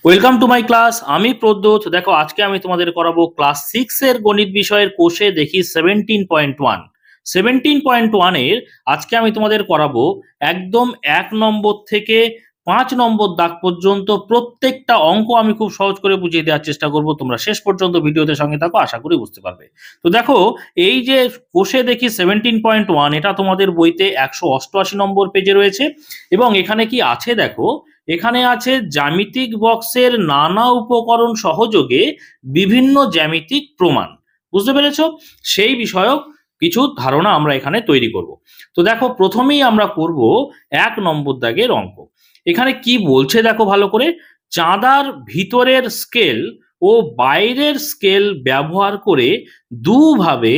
Welcome to my class. আমি প্রদ্যোৎ। দেখো, আজকে আমি তোমাদের করাবো ক্লাস 6 এর গণিত বিষয়ের কোষে দেখি 17.1। 17.1 এর আজকে আমি তোমাদের করাবো একদম 1 নম্বর থেকে 5 নম্বর দাগ পর্যন্ত প্রত্যেকটা অঙ্ক আমি খুব সহজ করে বুঝিয়ে দেওয়ার চেষ্টা করব। তোমরা শেষ পর্যন্ত ভিডিওতে সঙ্গে থাকো, আশা করি বুঝতে পারবে। তো দেখো, এই যে কোষে দেখি 17.1, এটা তোমাদের বইতে 188 নম্বর পেজে রয়েছে। এবং এখানে কি আছে দেখো, এখানে আছে জ্যামিতিক বক্সের নানা উপকরণ সহযোগে বিভিন্ন জ্যামিতিক প্রমাণ। বুঝতে পেরেছো? সেই বিষয়ক কিছু ধারণা আমরা এখানে তৈরি করব। তো দেখো, প্রথমেই আমরা করব 1 নম্বর দাগের অঙ্ক। এখানে কি বলছে দেখো ভালো করে, চাঁদার ভিতরের স্কেল ও বাইরের স্কেল ব্যবহার করে দুভাবে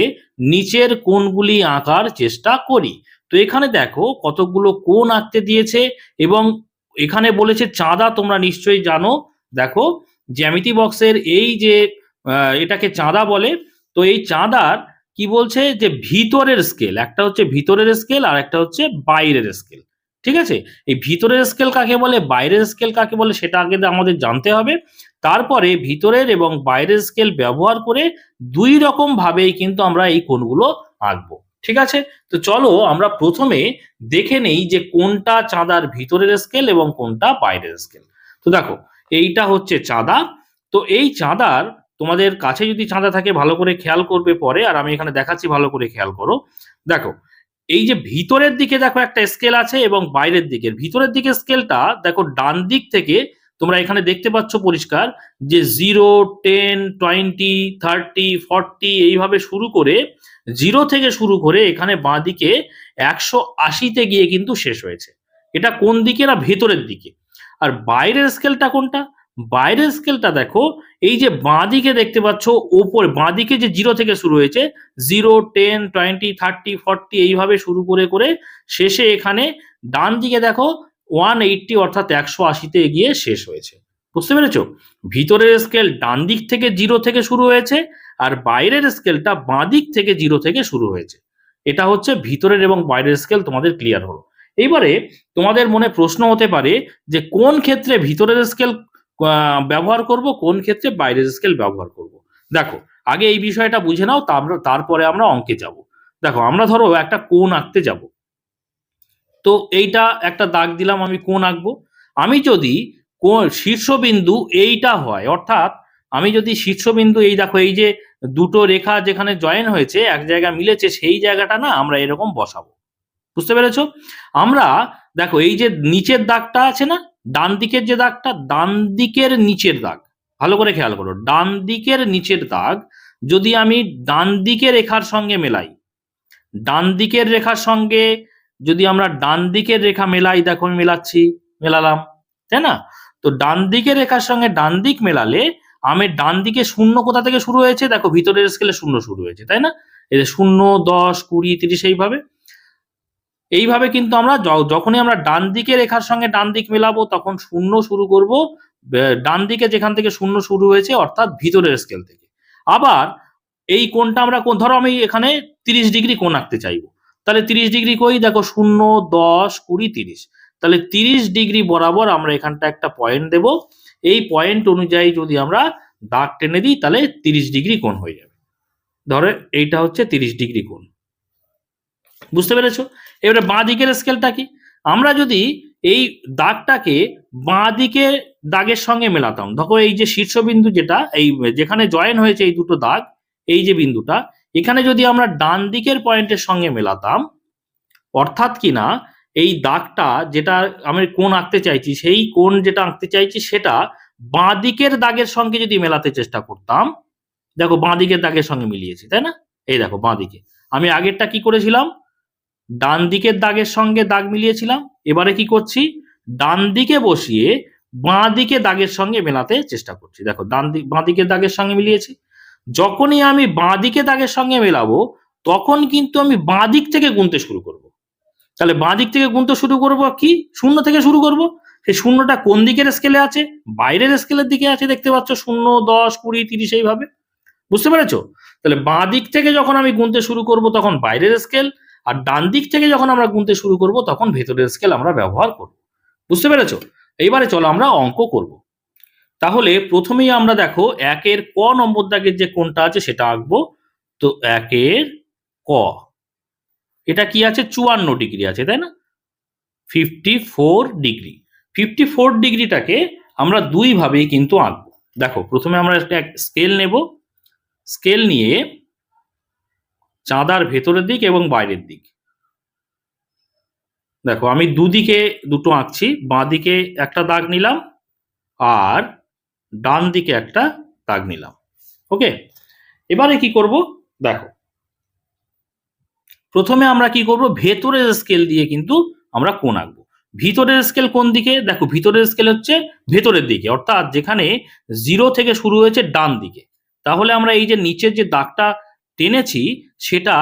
নিচের কোণগুলি আঁকার চেষ্টা করি। তো এখানে দেখো কতগুলো কোণ আঁকতে দিয়েছে এবং এখানে বলেছে চাঁদা। তোমরা নিশ্চয়ই জানো, দেখো জ্যামিতি বক্সের এই যে এটাকে চাঁদা বলে। তো এই চাঁদার কি বলছে যে ভিতরের স্কেল, একটা হচ্ছে ভিতরের স্কেল আর একটা হচ্ছে বাইরের স্কেল। ঠিক আছে, এই ভিতরের স্কেল কাকে বলে, বাইরের স্কেল কাকে বলে, সেটা আগে আমাদের জানতে হবে। তারপরে ভিতরের এবং বাইরের স্কেল ব্যবহার করে দুই রকম ভাবেই কিন্তু আমরা এই কোণগুলো আঁকবো। ঠিক আছে, তো চলো আমরা প্রথমে দেখে নেই যে কোনটা চাঁদার ভিতরের স্কেল এবং কোনটা বাইরের স্কেল। তো দেখো, এইটা হচ্ছে চাঁদা। তো এই চাঁদার, তোমাদের কাছে যদি চাঁদা থাকে ভালো করে খেয়াল করবে পরে, আর আমি এখানে দেখাচ্ছি, ভালো করে খেয়াল করো। দেখো, এই যে ভিতরের দিকে দেখো একটা স্কেল আছে এবং বাইরের দিকের, ভিতরের দিকে স্কেলটা দেখো ডান দিক থেকে তোমরা এখানে দেখতে পাচ্ছ পরিষ্কার যে 0, 10, 20, 30, 40 এইভাবে শুরু করে, 0 থেকে শুরু করে এখানে বাঁ দিকে 180-তে গিয়ে কিন্তু শেষ হয়েছে। এটা কোন দিকে না, ভেতরের দিকে। আর বাইরের স্কেলটা কোনটা, বাইরের স্কেলটা দেখো এই যে বাঁ দিকে দেখতে পাচ্ছ, ওপর বাঁ দিকে যে 0 থেকে শুরু হয়েছে, 0, 10, 20, 30, 40 এইভাবে শুরু করে করে শেষে এখানে ডান দিকে দেখো 180 অর্থাৎ 180-তে গিয়ে শেষ হয়েছে। বুঝতে পেরেছো? ভিতরের স্কেল ডান দিক থেকে 0 থেকে শুরু হয়েছে আর বাইরের স্কেলটা বাঁ দিক থেকে 0 থেকে শুরু হয়েছে। এটা হচ্ছে ভিতরের এবং বাইরের স্কেল। তোমাদের ক্লিয়ার হলো? এইবারে তোমাদের মনে প্রশ্ন হতে পারে যে কোন ক্ষেত্রে ভিতরের স্কেল ব্যবহার করব, কোন ক্ষেত্রে বাইরের স্কেল ব্যবহার করব। দেখো, আগে এই বিষয়টা বুঝে নাও, তারপরে আমরা অঙ্কে যাব। দেখো, আমরা ধরো একটা কোণ আঁকতে যাব। তো এইটা একটা দাগ দিলাম, আমি কোণ আঁকবো। আমি যদি শীর্ষবিন্দু এইটা হয়, অর্থাৎ আমি যদি শীর্ষবিন্দু এই দেখো, এই যে দুটো রেখা যেখানে জয়েন হয়েছে, এক জায়গা মিলেছে, সেই জায়গাটা না আমরা এরকম বসাবো। বুঝতে পেরেছো? আমরা দেখো এই যে নিচের দাগটা আছে না, ডান দিকের যে দাগটা, ডান দিকের নিচের দাগ, ভালো করে খেয়াল করো, ডান দিকের নিচের দাগ যদি আমি ডান দিকের রেখার সঙ্গে মেলাই, ডান দিকের রেখার সঙ্গে যদি আমরা ডান দিকের রেখা মেলাই, দেখো আমি মেলাচ্ছি, মেলালাম, তাই না? তো ডান দিকের রেখার সঙ্গে ডান দিক মেলালে আমি ডান দিকে শূন্য কোথা থেকে শুরু হয়েছে, দেখো ভিতরের স্কেলে শূন্য শুরু হয়েছে, তাই না? এই যে 0, 10, 20, 30 এইভাবে। এইভাবে কিন্তু আমরা যখনই আমরা ডান দিকে রেখার সঙ্গে ডান দিক মেলাবো তখন শূন্য শুরু করব ডান দিকে যেখান থেকে শূন্য শুরু হয়েছে, অর্থাৎ ভিতরের স্কেল থেকে। আবার এই কোণটা আমরা ধরো আমি এখানে 30 ডিগ্রি কোণ আঁকতে চাইবো, তাহলে 30 ডিগ্রি কই, দেখো 0, 10, 20, 30, তাহলে 30 ডিগ্রি বরাবর আমরা এখানটা একটা পয়েন্ট দেব। এই পয়েন্ট অনুযায়ী যদি আমরা দাগ টেনে দিই তাহলে 30 ডিগ্রি কোণ হয়ে যাবে। ধরো এইটা হচ্ছে 30 ডিগ্রি কোণ। বুঝতে পেরেছো? এবারে বাঁ দিকের স্কেলটা কি, আমরা যদি এই দাগটাকে বাঁ দিকে দাগের সঙ্গে মেলাতাম, দেখো এই যে শীর্ষবিন্দু যেটা, এই যেখানে জয়েন হয়েছে এই দুটো দাগ, এই যে বিন্দুটা, এখানে যদি আমরা ডান দিকের পয়েন্টের সঙ্গে মেলাতাম, অর্থাৎ কি না, এই দাগটা যেটা আমি কোণ আঁকতে চাইছি, সেই কোণ যেটা আঁকতে চাইছি সেটা বাঁ দিকের দাগের সঙ্গে যদি মেলাতে চেষ্টা করতাম, দেখো বাঁ দিকের দাগের সঙ্গে মিলিয়েছি, তাই না? এই দেখো বাঁ দিকে, আমি আগেরটা কি করেছিলাম, ডান দিকের দাগের সঙ্গে দাগ মিলিয়েছিলাম। এবারে কি করছি, ডান দিকে বসিয়ে বাঁ দিকে দাগের সঙ্গে মেলাতে চেষ্টা করছি। দেখো বাঁ দিকের দাগের সঙ্গে মিলিয়েছি। যখনই আমি বাঁ দিকে দাগের সঙ্গে মেলাবো তখন কিন্তু আমি বাঁ দিক থেকে গুনতে শুরু করব। তাহলে বাঁ দিক থেকে গুনতে শুরু করব কি, শূন্য থেকে শুরু করব। সেই শূন্যটা কোন দিকের স্কেলে আছে, বাইরের স্কেলের দিকে আছে, দেখতে পাচ্ছ 0, 10, 20, 30 এইভাবে। বুঝতে পেরেছো? তাহলে বাঁ দিক থেকে যখন আমি গুনতে শুরু করব তখন বাইরের স্কেল, আর ডান দিক থেকে যখন আমরা গুনতে শুরু করব তখন ভেতরের স্কেল আমরা ব্যবহার করব। বুঝতে পেরেছো? এইবারে চলো আমরা অঙ্ক করব। তাহলে প্রথমেই আমরা দেখো একের ক নম্বর দাগের যে কোণটা আছে সেটা আঁকবো। তো একের ক, এটা কি আছে, 54 ডিগ্রি আছে, তাই না? 54 ডিগ্রি। 54 ডিগ্রিটাকে আমরা দুই ভাবেই কিন্তু আঁকবো। দেখো প্রথমে আমরা একটা স্কেল নেব, স্কেল নিয়ে চাঁদার ভেতরের দিক এবং বাইরের দিক, দেখো আমি দুদিকে দুটো আঁকছি, বাঁ দিকে একটা দাগ নিলাম আর ডান দিকে একটা দাগ নিলাম। ওকে, এবারে কি করব, দেখো প্রথমে আমরা কি করব, ভেতরের স্কেল দিয়ে কিন্তু আমরা কোণ আঁকবো। ভিতরের স্কেল কোন দিকে, দেখো ভিতরের স্কেল হচ্ছে ভেতরের দিকে, অর্থাৎ যেখানে 0 থেকে শুরু হয়েছে ডান দিকে। তাহলে আমরা এই যে নিচের যে দাগটা টেনেছি সেটা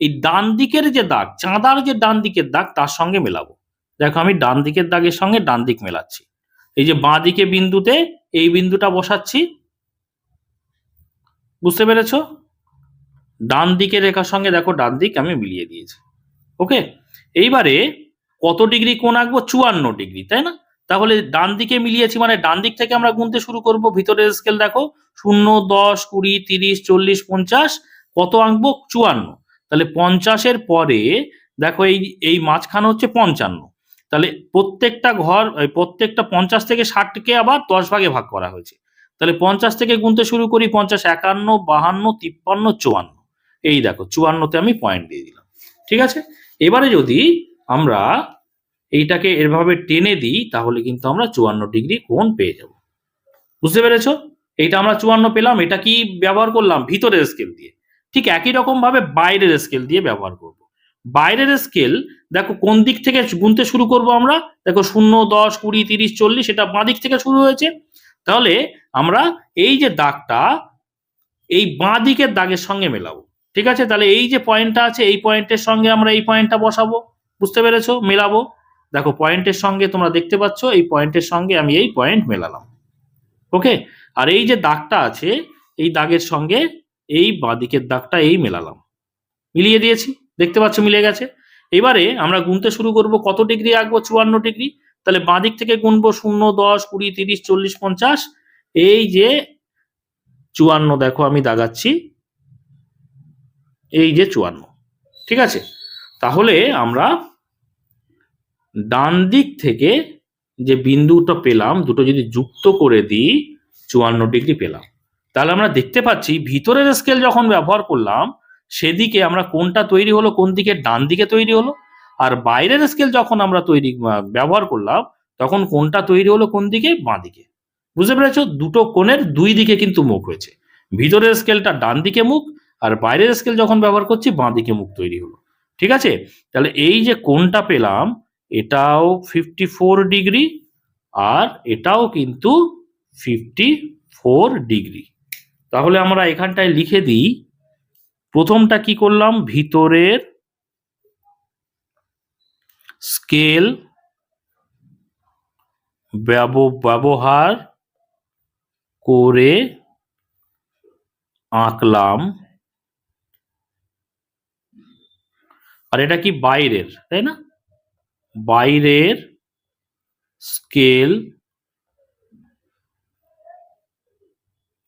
এই ডান দিকের যে দাগ, চাঁদার যে ডান দিকের দাগ তার সঙ্গে মেলাবো। দেখো আমি ডান দিকের দাগের সঙ্গে ডান দিক মেলাচ্ছি। এই যে বাঁ দিকে বিন্দুতে এই বিন্দুটা বসাচ্ছি, বুঝতে পেরেছো? ডান দিকের রেখার সঙ্গে দেখো ডান দিক আমি মিলিয়ে দিয়েছি। ওকে, এইবারে কত ডিগ্রি কোণ আঁকবো, 54 ডিগ্রি, তাই না? তাহলে ডান দিকে মিলিয়েছি মানে ডান দিক থেকে আমরা গুনতে শুরু করব। ভিতরের স্কেল দেখো 0, 10, 20, 30, 40, 50, কত আঁকবো, 54। তাহলে 50-এর পরে দেখো এই এই মাঝখানে হচ্ছে 55। তাহলে প্রত্যেকটা ঘর, প্রত্যেকটা 50 থেকে 60কে আবার 10 ভাগে ভাগ করা হয়েছে। তাহলে 50 থেকে গুনতে শুরু করি, 50, 51, 52, 53, 54। এই দেখো 54তে আমি পয়েন্ট দিয়ে দিলাম। ঠিক আছে, এবারে যদি আমরা এইটাকে এভাবে টেনে দিই তাহলে কিন্তু আমরা 54 ডিগ্রি কোণ পেয়ে যাব। বুঝতে পেরেছো? এইটা আমরা 54 পেলাম, এটা কি ব্যবহার করলাম, ভিতরের স্কেল দিয়ে। ঠিক একই রকম ভাবে বাইরের স্কেল দিয়ে ব্যবহার করব। বাইরের স্কেল দেখো কোন দিক থেকে গুনতে শুরু করব আমরা, দেখো 0, 10, 20, 30, 40, এটা বাঁ দিক থেকে শুরু হয়েছে। তাহলে আমরা এই যে দাগটা এই বাঁ দিকের দাগের সঙ্গে মেলাবো। ঠিক আছে, তাহলে এই যে পয়েন্টটা আছে এই পয়েন্টের সঙ্গে আমরা এই পয়েন্টটা বসাবো। বুঝতে পেরেছো? মেলাবো। দেখো পয়েন্টের সঙ্গে তোমরা দেখতে পাচ্ছ এই পয়েন্টের সঙ্গে আমি এই পয়েন্ট মেলালাম। ওকে, আর এই যে দাগটা আছে এই দাগের সঙ্গে এই বাঁ দিকের দাগটা এই মেলালাম, মিলিয়ে দিয়েছি, দেখতে পাচ্ছ মিলে গেছে। এবারে আমরা গুনতে শুরু করব, কত ডিগ্রি আঁকবো, 54 ডিগ্রি। তাহলে বাঁ দিক থেকে গুনবো 0, 10, 20, 30, 40, 50, এই যে 54 দেখো আমি দাগাচ্ছি, এই যে 54। ঠিক আছে, তাহলে আমরা ডান দিক থেকে যে বিন্দুটা পেলাম দুটো যদি যুক্ত করে দিই 54 ডিগ্রি পেলাম। তাহলে আমরা দেখতে পাচ্ছি ভিতরের স্কেল যখন ব্যবহার করলাম সেদিকে আমরা কোনটা তৈরি হলো, কোন দিকে, ডান দিকে তৈরি হলো। আর বাইরের স্কেল যখন আমরা ব্যবহার করলাম তখন কোনটা তৈরি হলো কোন দিকে, বাঁ দিকে। বুঝতে পেরেছো? দুটো কোণের দুই দিকে কিন্তু মুখ হয়েছে, ভিতরের স্কেলটা ডান দিকে মুখ আর বাইরের স্কেল যখন ব্যবহার করছি বাঁ দিকে মুখ তৈরি হলো। ঠিক আছে, তাহলে এই যে কোণটা পেলাম এটাও 54 ডিগ্রি আর এটাও কিন্তু 54 ডিগ্রি। তাহলে আমরা এখানটায় লিখে দিই, প্রথমটা কি করলাম, ভিতরের স্কেল ব্যবহার করে আঁকলাম, আর এটা কি বাইরের, তাই না? বাইরের স্কেল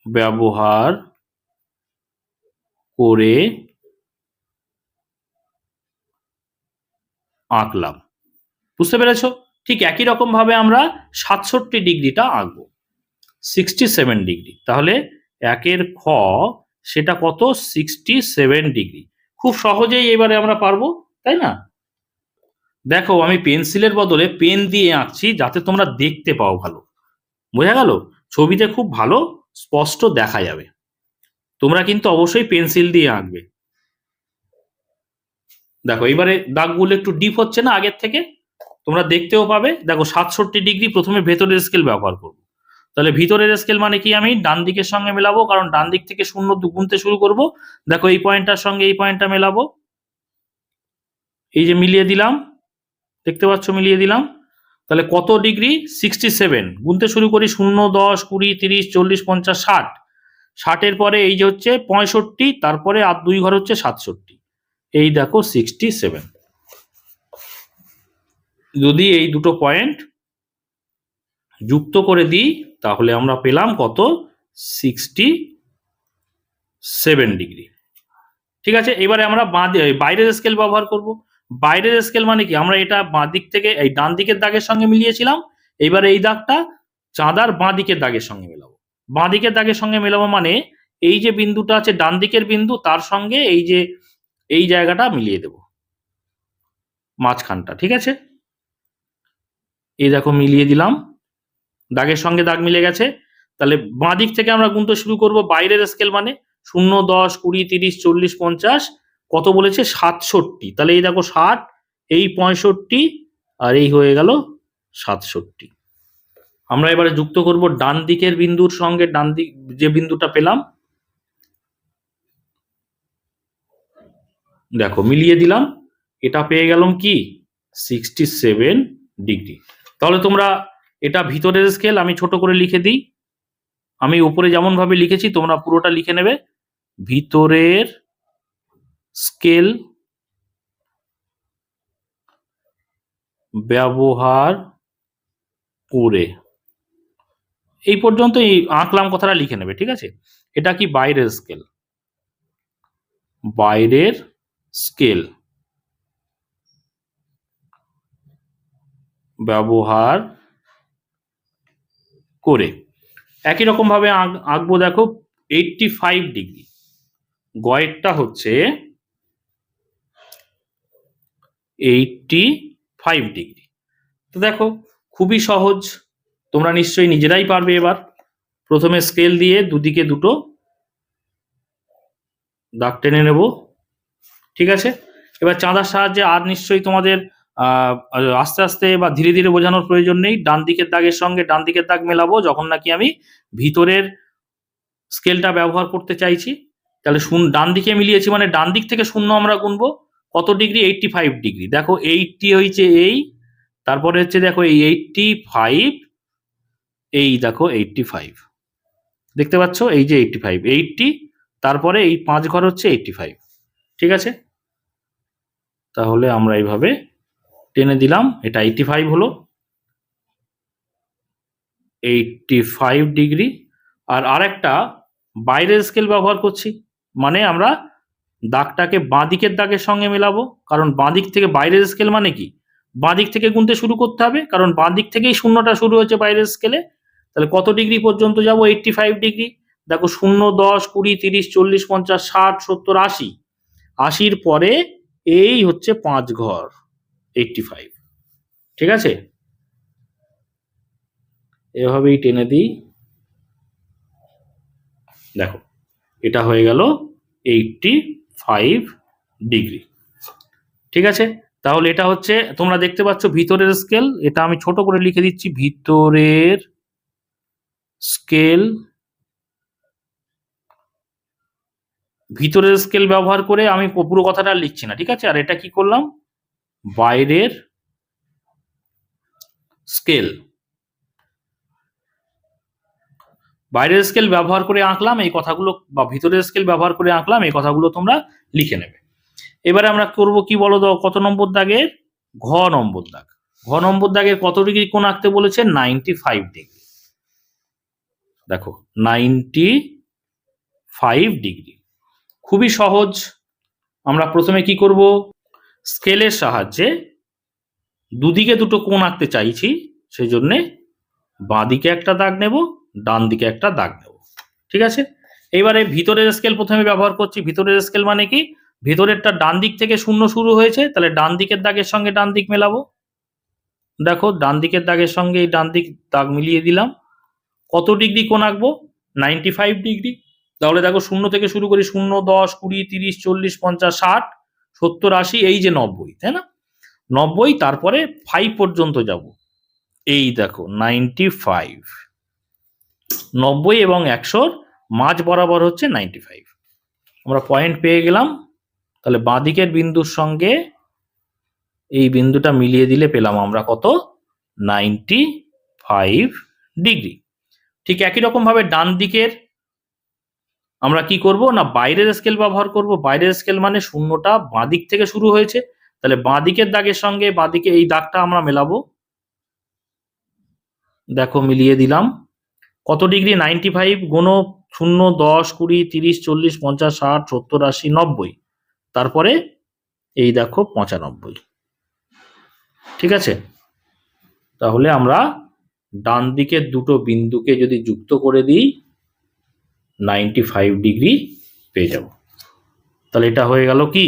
ব্যবহার করে আঁকলাম। বুঝতে পেরেছো? ঠিক একই রকম ভাবে আমরা 67 ডিগ্রিটা আঁকবো, 67 ডিগ্রি। তাহলে একের খ সেটা কত, 67 ডিগ্রি। খুব সহজেই এবারে আমরা পারবো, তাই না? দেখো আমি পেন্সিলের বদলে পেন দিয়ে আঁকছি যাতে তোমরা দেখতে পাও ভালো, বোঝা গেল? ছবিতে খুব ভালো স্পষ্ট দেখা যাবে। তোমরা কিন্তু অবশ্যই পেন্সিল দিয়ে আঁকবে। দেখো এবারে দাগগুলো একটু ডিপ হচ্ছে না আগের থেকে, তোমরা দেখতেও পাবে। দেখো 67 ডিগ্রি, প্রথমে ভেতরের স্কেল ব্যবহার করবো। তাহলে ভিতরের স্কেল মানে কি, আমি ডান দিকের সঙ্গে মেলাবো, কারণ ডান দিক থেকে 0 গুনতে শুরু করব। দেখো এই পয়েন্টটার সঙ্গে এই পয়েন্টটা মেলাবো, এই যে মিলিয়ে দিলাম, দেখতে পাচ্ছ মিলিয়ে দিলাম। তাহলে কত ডিগ্রি, 67, গুনতে শুরু করি 0, 10, 20, 30, 40, 50, 60, 60-এর পরে এই যে হচ্ছে 65, তারপরে আর 2 ঘর হচ্ছে 67, এই দেখো 67। যদি এই দুটো পয়েন্ট যুক্ত করে দিই তাহলে আমরা পেলাম কত 67 ডিগ্রি। ঠিক আছে, এবারে আমরা বাইরের স্কেল ব্যবহার করব। বাইরের স্কেল মানে কি, আমরা এটা বাঁ দিক থেকে এই ডান দিকের দাগের সঙ্গে মিলিয়েছিলাম, এবারে এই দাগটা চাঁদার বাঁ দিকের দাগের সঙ্গে মেলাবো। বাঁ দিকের দাগের সঙ্গে মেলাবো মানে এই যে বিন্দুটা আছে ডান দিকের বিন্দু, তার সঙ্গে এই যে এই জায়গাটা মিলিয়ে দেব, মাঝখানটা। ঠিক আছে, এই দেখো মিলিয়ে দিলাম, দাগের সঙ্গে দাগ মিলে গেছে। তাহলে বাঁ দিক থেকে আমরা গুনতে শুরু করব। বাইরের স্কেল মানে 0, 10, 20, 30, 40, 50, কত বলেছে 67। তাহলে এই দেখো 60, এই 65, আর এই হয়ে গেল 67। আমরা এবারে যুক্ত করব ডান দিকের বিন্দুর সঙ্গে ডান দিক যে বিন্দুটা পেলাম, দেখো মিলিয়ে দিলাম, এটা পেয়ে গেলাম কি 67 ডিগ্রি। তাহলে তোমরা এটা ভিতরের স্কেল, আমি ছোট করে লিখে দিই, আমি উপরে যেমন ভাবে লিখেছি তোমরা পুরোটা লিখে নেবে। ভিতরের স্কেল ব্যবহার করে, এই পর্যন্ত এই আঁকলাম কথাটা লিখে নেবে। ঠিক আছে, এটা কি বাইরের স্কেল, বাইরের স্কেল ব্যবহার করে। একই রকম ভাবে আঁকবো, দেখো 85 ডিগ্রি, গয়েরটা হচ্ছে 85 ডিগ্রি। তো দেখো খুবই সহজ, তোমরা নিশ্চয়ই নিজেরাই পারবে। এবার প্রথমে স্কেল দিয়ে দুদিকে দুটো দাগ টেনে নেব। ঠিক আছে, এবার চাঁদার সাহায্যে আর নিশ্চয়ই তোমাদের আস্তে আস্তে বা ধীরে ধীরে বোঝানোর প্রয়োজন নেই। ডান দিকের দাগের সঙ্গে ডান দিকের দাগ মেলাবো যখন নাকি আমি ভিতরের স্কেলটা ব্যবহার করতে চাইছি। তাহলে ডান দিকে মিলিয়েছি মানে ডান দিক থেকে 0 আমরা গুনবো, কত ডিগ্রি 85 ডিগ্রি। দেখো 80 হয়েছে এই, তারপরে হচ্ছে দেখো এই 85, এই দেখো 85, দেখতে পাচ্ছ এই যে 85, 80, তারপরে এই 5 ঘর হচ্ছে 85। ঠিক আছে, তাহলে আমরা এইভাবে টেনে দিলাম, এটা 85 হলো, 85 ডিগ্রি। আর আরেকটা বাইরের স্কেল ব্যবহার করছি, মানে আমরা দাগটাকে বাঁ দিকের দাগের সঙ্গে মেলাবো, কারণ বাঁ দিক থেকে বাইরের স্কেল মানে কি বাঁ দিক থেকে গুনতে শুরু করতে হবে, কারণ বাঁ দিক থেকেই 0টা শুরু হয়েছে বাইরের স্কেলে। তাহলে কত ডিগ্রি পর্যন্ত যাব 85 ডিগ্রি। দেখো 0, 10, 20, 30, 40, 50, 60, 70, 80, 80-র পরে এই হচ্ছে 5 ঘর 85। ঠিক আছে, এভাবেই টেনে দিই, দেখো এটা হয়ে গেল 85 ডিগ্রি। ঠিক আছে, তাহলে এটা হচ্ছে তোমরা দেখতে পাচ্ছ ভিতরের স্কেল, এটা আমি ছোট করে লিখে দিচ্ছি, ভিতরের স্কেল, ভিতরের স্কেল ব্যবহার করে। আমি পুরো কথাটা লিখছি না। ঠিক আছে, আর এটা কি করলাম, বাইরের স্কেল, বাইরের স্কেল ব্যবহার করে আঁকলাম এই কথাগুলো, বা ভিতরের স্কেল ব্যবহার করে আঁকলাম এই কথাগুলো তোমরা লিখে নেবে। এবারে আমরা করব কি বলো তো, কত নম্বর দাগের, ঘ নম্বর দাগ। ঘ নম্বর দাগের কত ডিগ্রি কোণ আঁকতে বলেছে 95 ডিগ্রি। দেখো 95 ডিগ্রি, খুবই সহজ। আমরা প্রথমে কি করব, স্কেলের সাহায্যে দুদিকে দুটো কোণ আঁকতে চাইছি, সেই জন্যে বাঁ দিকে একটা দাগ নেব, ডান দিকে একটা দাগ নেব। ঠিক আছে, এবারে ভিতরের স্কেল প্রথমে ব্যবহার করছি। ভিতরের স্কেল মানে কি, ভেতরেরটা ডান দিক থেকে 0 শুরু হয়েছে, তাহলে ডান দিকের দাগের সঙ্গে ডান দিক মেলাবো। দেখো ডান দিকের দাগের সঙ্গে এই ডান দিক দাগ মিলিয়ে দিলাম। কত ডিগ্রি কোণ আঁকবো 95 ডিগ্রি। তাহলে দেখো 0 থেকে শুরু করি, 0, 10, 20, 30, 40, 50, 60, 70, 80, এই যে 90, তাই না, 90, তারপরে 5 পর্যন্ত যাব। এই দেখো 95, 90 এবং 100-র মাঝ বরাবর হচ্ছে 95। আমরা পয়েন্ট পেয়ে গেলাম। তাহলে বাঁ দিকের বিন্দুর সঙ্গে এই বিন্দুটা মিলিয়ে দিলে পেলাম আমরা কত 95 ডিগ্রি। ঠিক একই রকম ভাবে ডান দিকের আমরা কি করব না, বাইরের স্কেল ব্যবহার করব। বাইরের স্কেল মানে 0টা বাঁ দিক থেকে শুরু হয়েছে, তাহলে বাঁ দিকের দাগের সঙ্গে বাঁ দিকে এই দাগটা আমরা মেলাবো। দেখো মিলিয়ে দিলাম, কত ডিগ্রি? 95 গুণ 0, 10, 20, 30, 40, 50, 60, 70, 80, 90, তারপরে এই দেখো 95। ঠিক আছে, তাহলে আমরা ডান দিকের দুটো বিন্দুকে যদি যুক্ত করে দিই 95 ডিগ্রি পেয়ে যাব। তাহলে এটা হয়ে গেল কি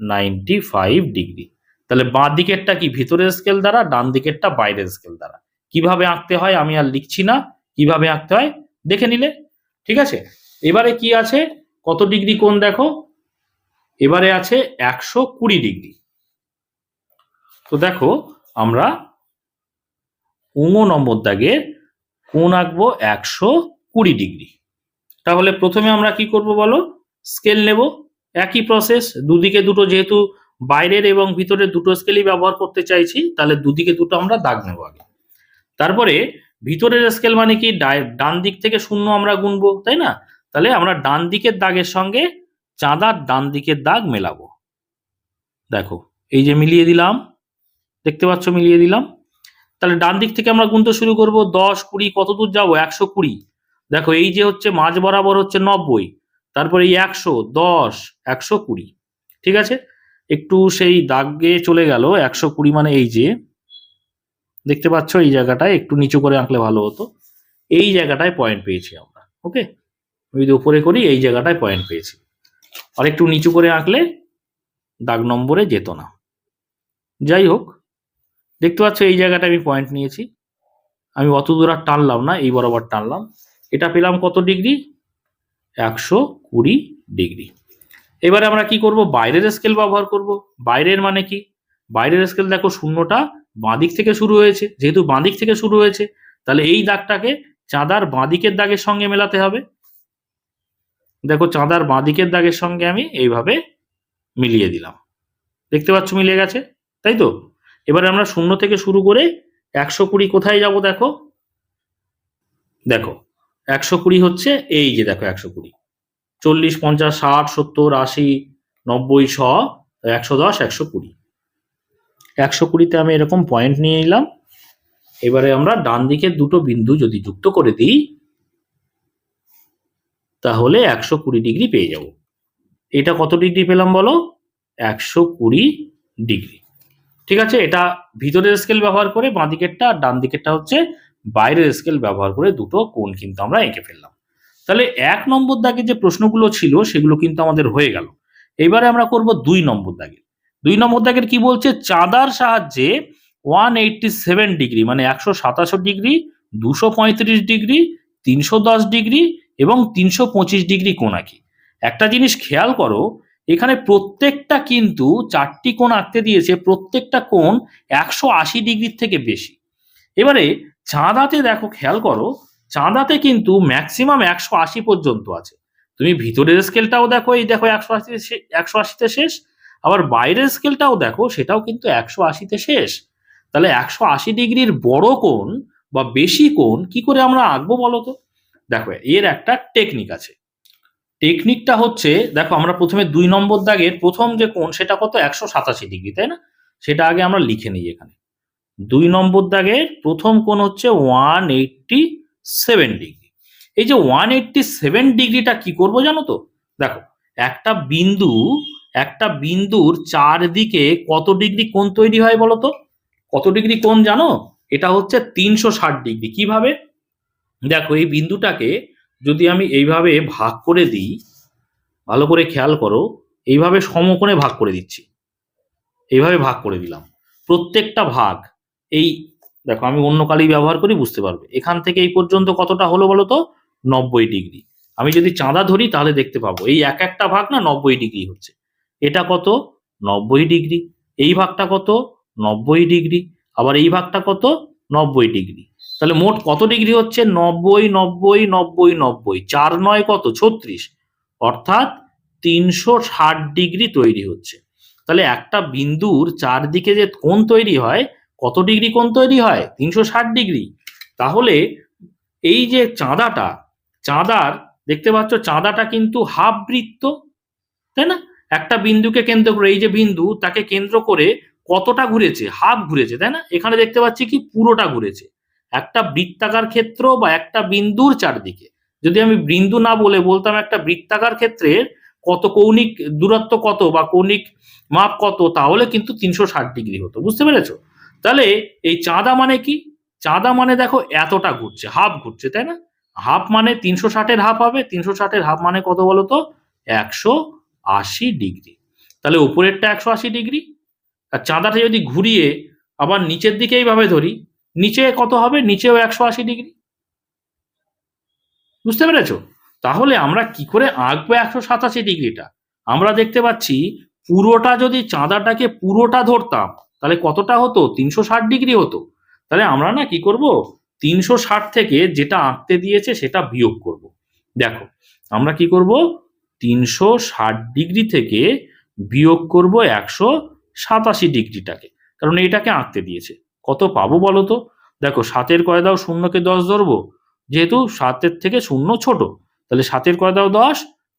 95 ডিগ্রি। তাহলে বাঁ দিকেরটা কি ভিতরের স্কেল দ্বারা, ডান দিকেরটা বাইরের স্কেল দ্বারা। কিভাবে আঁকতে হয় আমি আর লিখছি না, কিভাবে আঁকতে হয় দেখে নিলে। ঠিক আছে, এবারে কি আছে, কত ডিগ্রি কোণ দেখো, এবারে আছে 120 ডিগ্রি। তো দেখো আমরা 15 নম্বর দাগের কোণ আঁকবো 120 ডিগ্রি। তাহলে প্রথমে আমরা কি করব বলো, স্কেল নেব। একই প্রসেস, দুদিকে দুটো, যেহেতু বাইরের এবং ভিতরের দুটো স্কেলই ব্যবহার করতে চাইছি, তাহলে দুদিকে দুটো আমরা দাগ নেব আগে। তারপরে ভিতরের স্কেল মানে কি, ডান দিক থেকে 0 আমরা গুনবো, তাই না? তাহলে আমরা ডান দিকের দাগের সঙ্গে চাঁদার ডান দিকের দাগ মেলাবো। দেখো এই যে মিলিয়ে দিলাম, দেখতে পাচ্ছ মিলিয়ে দিলাম। তাহলে ডান দিক থেকে আমরা গুনতে শুরু করব, 10, 20, কত দূর যাবো? 120। দেখো এই যে হচ্ছে মাঝ বরাবর হচ্ছে 90, তারপরে এই 100, 10, 120। ঠিক আছে, একটু সেই দাগে চলে গেল 120, মানে এই যে দেখতে পাচ্ছ এই জায়গাটায় একটু নিচু করে আঁকলে ভালো হতো, এই জায়গাটায় পয়েন্ট পেয়েছি আমরা। ওকে, আমি যদি উপরে করি এই জায়গাটায় পয়েন্ট পেয়েছি, আর একটু নিচু করে আঁকলে দাগ নম্বরে যেত না। যাই হোক, দেখতে পাচ্ছ এই জায়গাটা আমি পয়েন্ট নিয়েছি, আমি অত দূর আর টানলাম না, এই বরাবর টানলাম। এটা পেলাম কত ডিগ্রি? 120 ডিগ্রি। এবারে আমরা কি করব, বাইরের স্কেল ব্যবহার করব। বাইরের মানে কি, বাইরের স্কেল দেখো 0টা বাঁদিক থেকে শুরু হয়েছে, যেহেতু বাঁদিক থেকে শুরু হয়েছে তাহলে এই দাগটাকে চাঁদার বাঁদিকের দাগের সঙ্গে মেলাতে হবে। দেখো চাঁদার বাঁদিকের দাগের সঙ্গে আমি এইভাবে মিলিয়ে দিলাম, দেখতে পাচ্ছ মিলে গেছে, তাই তো? এবারে আমরা 0 থেকে শুরু করে 120 কোথায় যাব দেখো, দেখো 120 হচ্ছে এই যে দেখো 120, 40, 50, 60, 70, 80, 90, 100, 110, 120। 120তে আমি এরকম পয়েন্ট নিয়ে নিলাম। এবারে আমরা ডান দিকের দুটো বিন্দু যদি যুক্ত করে দিই তাহলে 120 ডিগ্রি পেয়ে যাব। এটা কত ডিগ্রি পেলাম বলো? 120 ডিগ্রি। ঠিক আছে, এটা ভিতরের স্কেল ব্যবহার করে বাঁ দিকেরটা, আর ডান দিকেরটা হচ্ছে বাইরের স্কেল ব্যবহার করে দুটো কোণ কিন্তু আমরা এঁকে ফেললাম। তাহলে 1 নম্বর দাগে যে প্রশ্নগুলো ছিল সেগুলো কিন্তু আমাদের হয়ে গেল। এবারে আমরা করব 2 নম্বর দাগের। 2 নম্বর দাগের কি বলছে, চাঁদার সাহায্যে 187 ডিগ্রি মানে 187 ডিগ্রি, 235 ডিগ্রি, 310 ডিগ্রি এবং 325 ডিগ্রি কোণ আঁকি। একটা জিনিস খেয়াল করো, এখানে প্রত্যেকটা কিন্তু 4টি কোণ আঁকতে দিয়েছে, প্রত্যেকটা কোণ 180 ডিগ্রির থেকে বেশি। এবারে চাঁদাতে দেখো খেয়াল করো, চাঁদাতে কিন্তু ম্যাক্সিমাম 180 পর্যন্ত আছে। তুমি ভিতরের স্কেলটাও দেখো, এই দেখো 180তে শেষ, আবার বাইরের স্কেলটাও দেখো সেটাও কিন্তু 180তে শেষ। তাহলে 180 ডিগ্রির বড় কোণ বা বেশি কোণ কি করে আমরা আঁকবো বলো তো? দেখো এর একটা টেকনিক আছে। টেকনিকটা হচ্ছে, দেখো আমরা প্রথমে 2 নম্বর দাগের প্রথম যে কোণ সেটা কত, 187 ডিগ্রি, তাই না? সেটা আগে আমরা লিখে নিই এখানে। 2 নম্বর দাগের প্রথম কোণ হচ্ছে 187 ডিগ্রি। এই যে 187 ডিগ্রিটা কি করব জানো তো? দেখো একটা বিন্দুর চারদিকে কত ডিগ্রি কোণ তৈরি হয় বলো তো? কত ডিগ্রি কোণ জানো? এটা হচ্ছে 360 ডিগ্রি। কিভাবে? দেখো এই বিন্দুটাকে যদি আমি এইভাবে ভাগ করে দিই, ভালো করে খেয়াল করো, এইভাবে সমকোণে ভাগ করে দিচ্ছি, এইভাবে ভাগ করে দিলাম। প্রত্যেকটা ভাগ, এই দেখো আমি অন্য কালি ব্যবহার করি বুঝতে পারবে, এখান থেকে এই পর্যন্ত কতটা হলো বলো তো? 90 ডিগ্রি। আমি যদি চাঁদা ধরি তাহলে দেখতে পাবো এই এক একটা ভাগ না 90 ডিগ্রি হচ্ছে। এটা কত? 90 ডিগ্রি। এই ভাগটা কত? 90 ডিগ্রি। আবার এই ভাগটা কত? 90 ডিগ্রি। তাহলে মোট কত ডিগ্রি হচ্ছে? 90, 90, 90, 90, 4 9 কত? 36, অর্থাৎ 360 ডিগ্রি তৈরি হচ্ছে। তাহলে একটা বিন্দুর চারদিকে যে কোণ তৈরি হয়, কত ডিগ্রি কোণ তৈরি হয়? 360 ডিগ্রি। তাহলে এই যে চাঁদার দেখতে পাচ্ছ চাঁদাটা কিন্তু হাফ বৃত্ত, তাই না? একটা বিন্দুকে কেন্দ্র করে, এই যে বিন্দু তাকে কেন্দ্র করে কতটা ঘুরেছে? হাফ ঘুরেছে, তাই না? এখানে দেখতে পাচ্ছি কি পুরোটা ঘুরেছে। একটা বৃত্তাকার ক্ষেত্র বা একটা বিন্দুর চারদিকে, যদি আমি বিন্দু না বলে বলতাম একটা বৃত্তাকার ক্ষেত্রের কত কৌণিক দূরত্ব কত বা কৌণিক মাপ কত, তাহলে কিন্তু 360 ডিগ্রি হতো। বুঝতে পেরেছো? তাহলে এই চাঁদা মানে কি? চাঁদা মানে দেখো এতটা ঘুরছে, হাফ ঘুরছে, তাই না? হাফ মানে 360-এর হাফ হবে, 360-এর হাফ মানে কত বলতো? 180 ডিগ্রি। তাহলে উপরেরটা 180 ডিগ্রি, আর চাঁদাটা যদি ঘুরিয়ে আবার নিচের দিকে এইভাবে ধরি, নিচে কত হবে? নিচেও 180 ডিগ্রি। বুঝতে পেরেছো? তাহলে আমরা কি করে আঁকবো 187 ডিগ্রিটা? আমরা দেখতে পাচ্ছি পুরোটা, যদি চাঁদাটাকে পুরোটা ধরতাম তাহলে কতটা হতো? 360 ডিগ্রি হতো। তাহলে আমরা না কি করব, 360 থেকে যেটা আঁকতে দিয়েছে সেটা বিয়োগ করব। দেখো আমরা কি করব, 360 ডিগ্রি থেকে বিয়োগ করব 187 ডিগ্রিটাকে, কারণ এইটাকে আঁকতে দিয়েছে। কত পাবো বলো তো? দেখো 7-এর কয় দাও, শূন্যকে 10 ধরবো, যেহেতু 7-এর থেকে শূন্য ছোট, তাহলে 7-এর কয় দাও 10,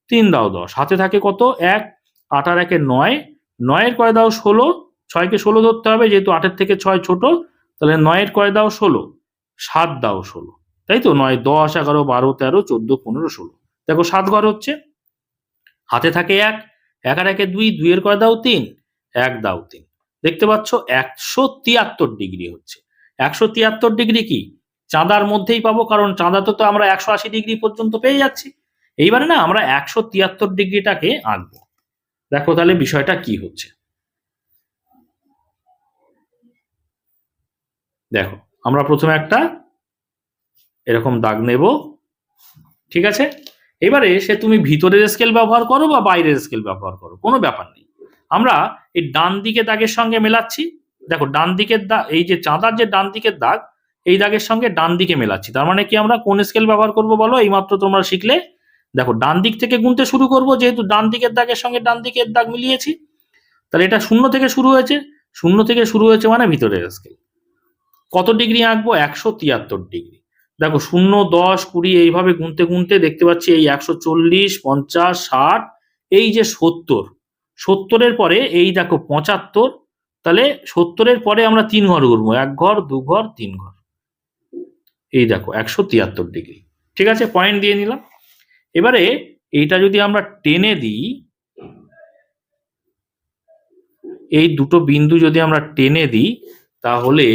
3 দাও 10, হাতে থাকে কত? 1, 8 আর 1-এ 9, 9-এর কয় দাও 16, 6-কে 16 ধরতে হবে যেহেতু 8-এর থেকে 6 ছোট, তাহলে 9-এর কয় দাও 16, 7 দাও 16, তাই তো? 9, 10, 11, 12, 13, 14, 15, 16, দেখো 7 ঘর হচ্ছে। হাতে থাকে 1, 1 আর 1-এ 2, 2-এর কয় দাও 3, 1 দাও 3, দেখতে পাচ্ছ 173 ডিগ্রি হচ্ছে। 173 ডিগ্রি কি চাঁদার মধ্যেই পাবো, কারণ চাঁদাতে তো আমরা 180 ডিগ্রি পর্যন্ত পেয়ে যাচ্ছি। এইবারে না আমরা 173 ডিগ্রিটাকে আঁকবো। দেখো তাহলে বিষয়টা কি হচ্ছে। দেখো আমরা প্রথমে একটা এরকম দাগ নেব, ঠিক আছে? এবারে সে তুমি ভিতরের স্কেল ব্যবহার করো বা বাইরের স্কেল ব্যবহার করো, কোনো ব্যাপার নেই। আমরা এই ডান দিকে দাগের সঙ্গে মেলাচ্ছি। দেখো ডান দিকের দাগ, এই যে চাঁদার যে ডান দিকের দাগ, এই দাগের সঙ্গে ডান দিকে মেলাচ্ছি। তার মানে কি আমরা কোন স্কেল ব্যবহার করব বলো? এইমাত্র তোমরা শিখলে। দেখো ডান দিক থেকে গুনতে শুরু করব, যেহেতু ডান দিকের দাগের সঙ্গে ডান দিকের দাগ মিলিয়েছি। তাহলে এটা 0 থেকে শুরু হয়েছে, 0 থেকে শুরু হয়েছে মানে ভিতরের স্কেল। কত ডিগ্রি আঁকবো? 173 ডিগ্রি। দেখো 0, 10, 20 এইভাবে গুনতে গুনতে দেখতে পাচ্ছি এই 140, 50, 60, এই যে 70, 70-এর পরে এই দেখো 75, তাহলে 70-এর পরে আমরা 3 ঘর ঘুরবো, 1 ঘর, 2 ঘর, 3 ঘর। এই দেখো 173 ডিগ্রি। ঠিক আছে, পয়েন্ট দিয়ে নিলাম। এবারে এইটা যদি আমরা টেনে দিই, এই দুটো বিন্দু যদি আমরা টেনে দিই, তাহলে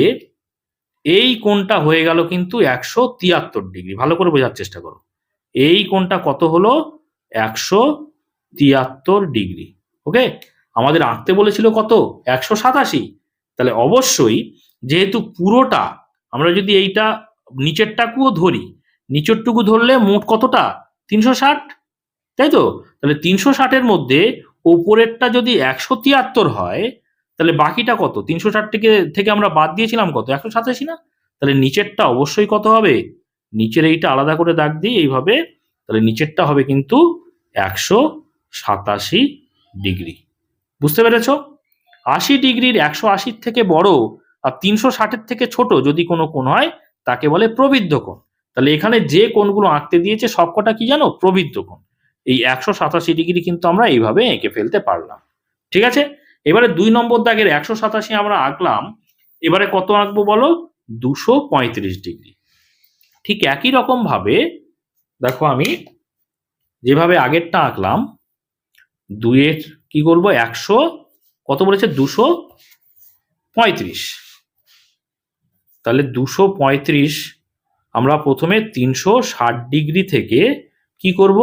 এই কোণটা হয়ে গেল কিন্তু 173 ডিগ্রি। ভালো করে বোঝার চেষ্টা করো। এই কোণটা কত হলো? 173 ডিগ্রি। ওকে, আমাদের আঁকতে বলেছিল কত? 187। তাহলে অবশ্যই যেহেতু পুরোটা, আমরা যদি এইটা নিচেরটাকুও ধরি, নিচেরটুকু ধরলে মোট কতটা? 360, তাই তো? তাহলে 360-এর মধ্যে ওপরেরটা যদি 173 হয়, তাহলে বাকিটা কত? 360 থেকে আমরা বাদ দিয়েছিলাম কত? 187 না? তাহলে নিচেরটা অবশ্যই কত হবে? নিচের এইটা আলাদা করে দাগ দিই এইভাবে, তাহলে নিচেরটা হবে কিন্তু 187 ডিগ্রি। বুঝতে পেরেছো? 80 ডিগ্রির 180 থেকে বড় আর 360-এর থেকে ছোট যদি কোনো কোণ হয়, তাকে বলে প্রবৃদ্ধ কোণ। তাহলে এখানে যে কোণগুলো আঁকতে দিয়েছে সবকটা কি জানো? প্রবৃদ্ধ কোণ। এই 187 ডিগ্রি কিন্তু আমরা এইভাবে এঁকে ফেলতে পারলাম। ঠিক আছে, এবারে 2 নম্বর দাগের 187 আমরা আঁকলাম। এবারে কত আঁকবো বলো? 235 ডিগ্রি। ঠিক একই রকম ভাবে দেখো আমি যেভাবে আগেরটা আঁকলাম, 2-এর কি করবো? 100 কত বলেছে? 235। তাহলে 235 আমরা প্রথমে 360 ডিগ্রি থেকে কি করব?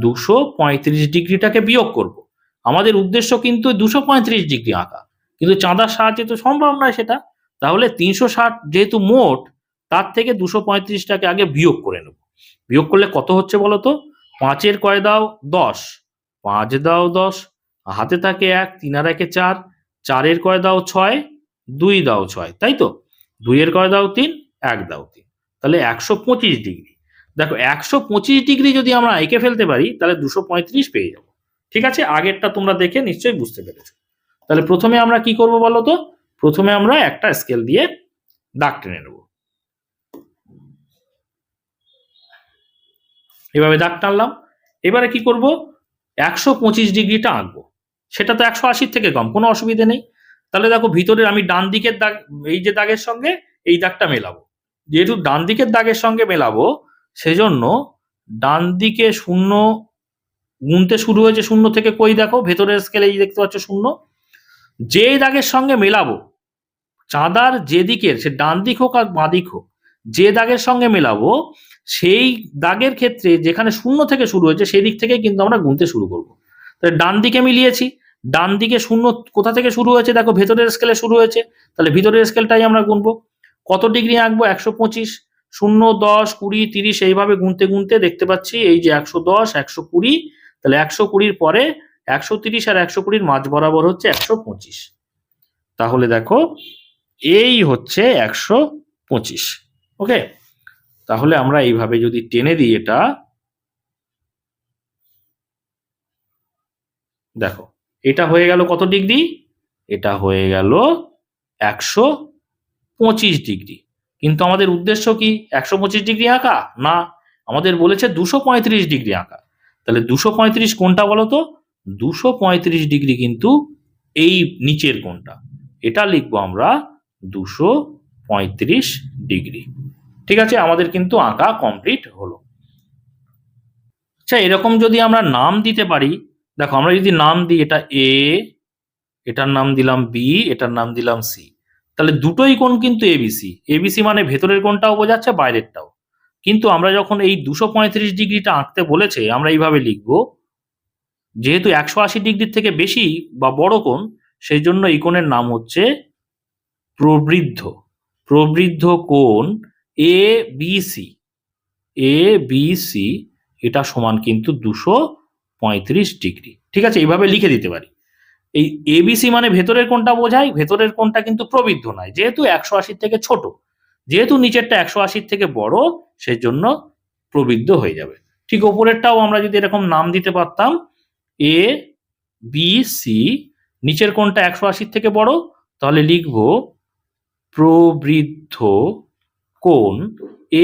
235 ডিগ্রিটাকে বিয়োগ করব। আমাদের উদ্দেশ্য কিন্তু 235 ডিগ্রি আঁকা, কিন্তু চাঁদার সাহায্যে তো সম্ভব নয় সেটা। তাহলে 360 যেহেতু মোট, তার থেকে 235টাকে আগে বিয়োগ করে নেব। বিয়োগ করলে কত হচ্ছে বলো তো? 5-এর কয় দাও? 10, 5 দাও 10, হাতে থাকে 1, 3 আর 1-এ 4, 4-এর কয় দাও 6, 2 দাও 6, তাই তো? 2-এর কয় দাও 3, 1 দাও 3, তাহলে 125 ডিগ্রি। দেখো 125 ডিগ্রি যদি আমরা এঁকে ফেলতে পারি, তাহলে 235 পেয়ে যাবো। ঠিক আছে, আগেরটা তোমরা দেখে নিশ্চয়ই বুঝতে পেরেছো। তাহলে প্রথমে আমরা কি করব বলো তো? প্রথমে আমরা একটা স্কেল দিয়ে দাগ টেনে নেব। এভাবে দাগ টানলাম। এবারে কি করব? 125 ডিগ্রিটা আঁকবো। সেটা তো 180 থেকে কম, কোনো অসুবিধে নেই। তাহলে দেখো ভিতরের আমি ডান দিকের দাগ, এই যে দাগের সঙ্গে এই দাগটা মেলাবো। যেহেতু ডান দিকের দাগের সঙ্গে মেলাবো সেজন্য ডান দিকে শূন্য গুনতে শুরু হয়েছে শূন্য থেকে, কই দেখো ভেতরের স্কেলে এই দেখতে পাচ্ছ শূন্য। যে দাগের সঙ্গে মেলাবো চাঁদার যে দিকের, সে ডান দিক হোক আর বাঁ দিক হোক, যে দাগের সঙ্গে মেলাবো সেই দাগের ক্ষেত্রে যেখানে শূন্য থেকে শুরু হয়েছে সেই দিক থেকে কিন্তু আমরা গুনতে শুরু করব। তাহলে ডান দিকে মিলিয়েছি, ডান দিকে শূন্য কোথা থেকে শুরু হয়েছে দেখো ভেতরের স্কেলে শুরু হয়েছে, তাহলে ভিতরের স্কেলটাই আমরা গুনবো। কত ডিগ্রি আঁকবো? 125। 0, 10, 20, 30 এইভাবে গুনতে গুনতে দেখতে পাচ্ছি এই যে 110, 120, তাহলে 120-র পরে 130 আর 120-র মাঝ বরাবর হচ্ছে 125। তাহলে দেখো এই হচ্ছে 125। ওকে, তাহলে আমরা এইভাবে যদি টেনে দিই এটা, দেখো এটা হয়ে গেল কত ডিগ্রি? এটা হয়ে গেল 125 ডিগ্রি। কিন্তু আমাদের উদ্দেশ্য কি 125 ডিগ্রি আঁকা? না, আমাদের বলেছে 235 ডিগ্রি আঁকা। তাহলে 235 কোনটা বলো তো? 235 ডিগ্রি কিন্তু এই নিচের কোনটা, এটা লিখবো আমরা 235 ডিগ্রি। ঠিক আছে, আমাদের কিন্তু আঁকা কমপ্লিট হলো। আচ্ছা, এরকম যদি আমরা নাম দিতে পারি, দেখো আমরা যদি নাম দিই এটা এ, এটার নাম দিলাম বি, এটার নাম দিলাম সি, তাহলে দুটোই কোণ কিন্তু এবিসি। এবিসি মানে ভেতরের কোণটাও বোঝাচ্ছে বাইরেরটাও। কিন্তু আমরা যখন এই 235 ডিগ্রিটা আঁকতে বলেছে আমরা এইভাবে লিখবো, যেহেতু 180 ডিগ্রির থেকে বেশি বা বড় কোণ, সেই জন্য এই কোণের নাম হচ্ছে প্রবৃদ্ধ। প্রবৃদ্ধ কোণ A B C, A B C এটা সমান কিন্তু 235 ডিগ্রি। ঠিক আছে, এইভাবে লিখে দিতে পারি। এই এবিসি মানে ভেতরের কোণটা বোঝায়, ভেতরের কোণটা কিন্তু প্রবৃদ্ধ নয়, যেহেতু 180 থেকে ছোট, যেহেতু নিচেরটা 180 থেকে বড়, সেই জন্য প্রবৃদ্ধ হয়ে যাবে। ঠিক ওপরেরটাও আমরা যদি এরকম নাম দিতে পারতাম এ বি সি, নিচের কোণটা 180 থেকে বড়, তাহলে লিখব প্রবৃদ্ধ কোণ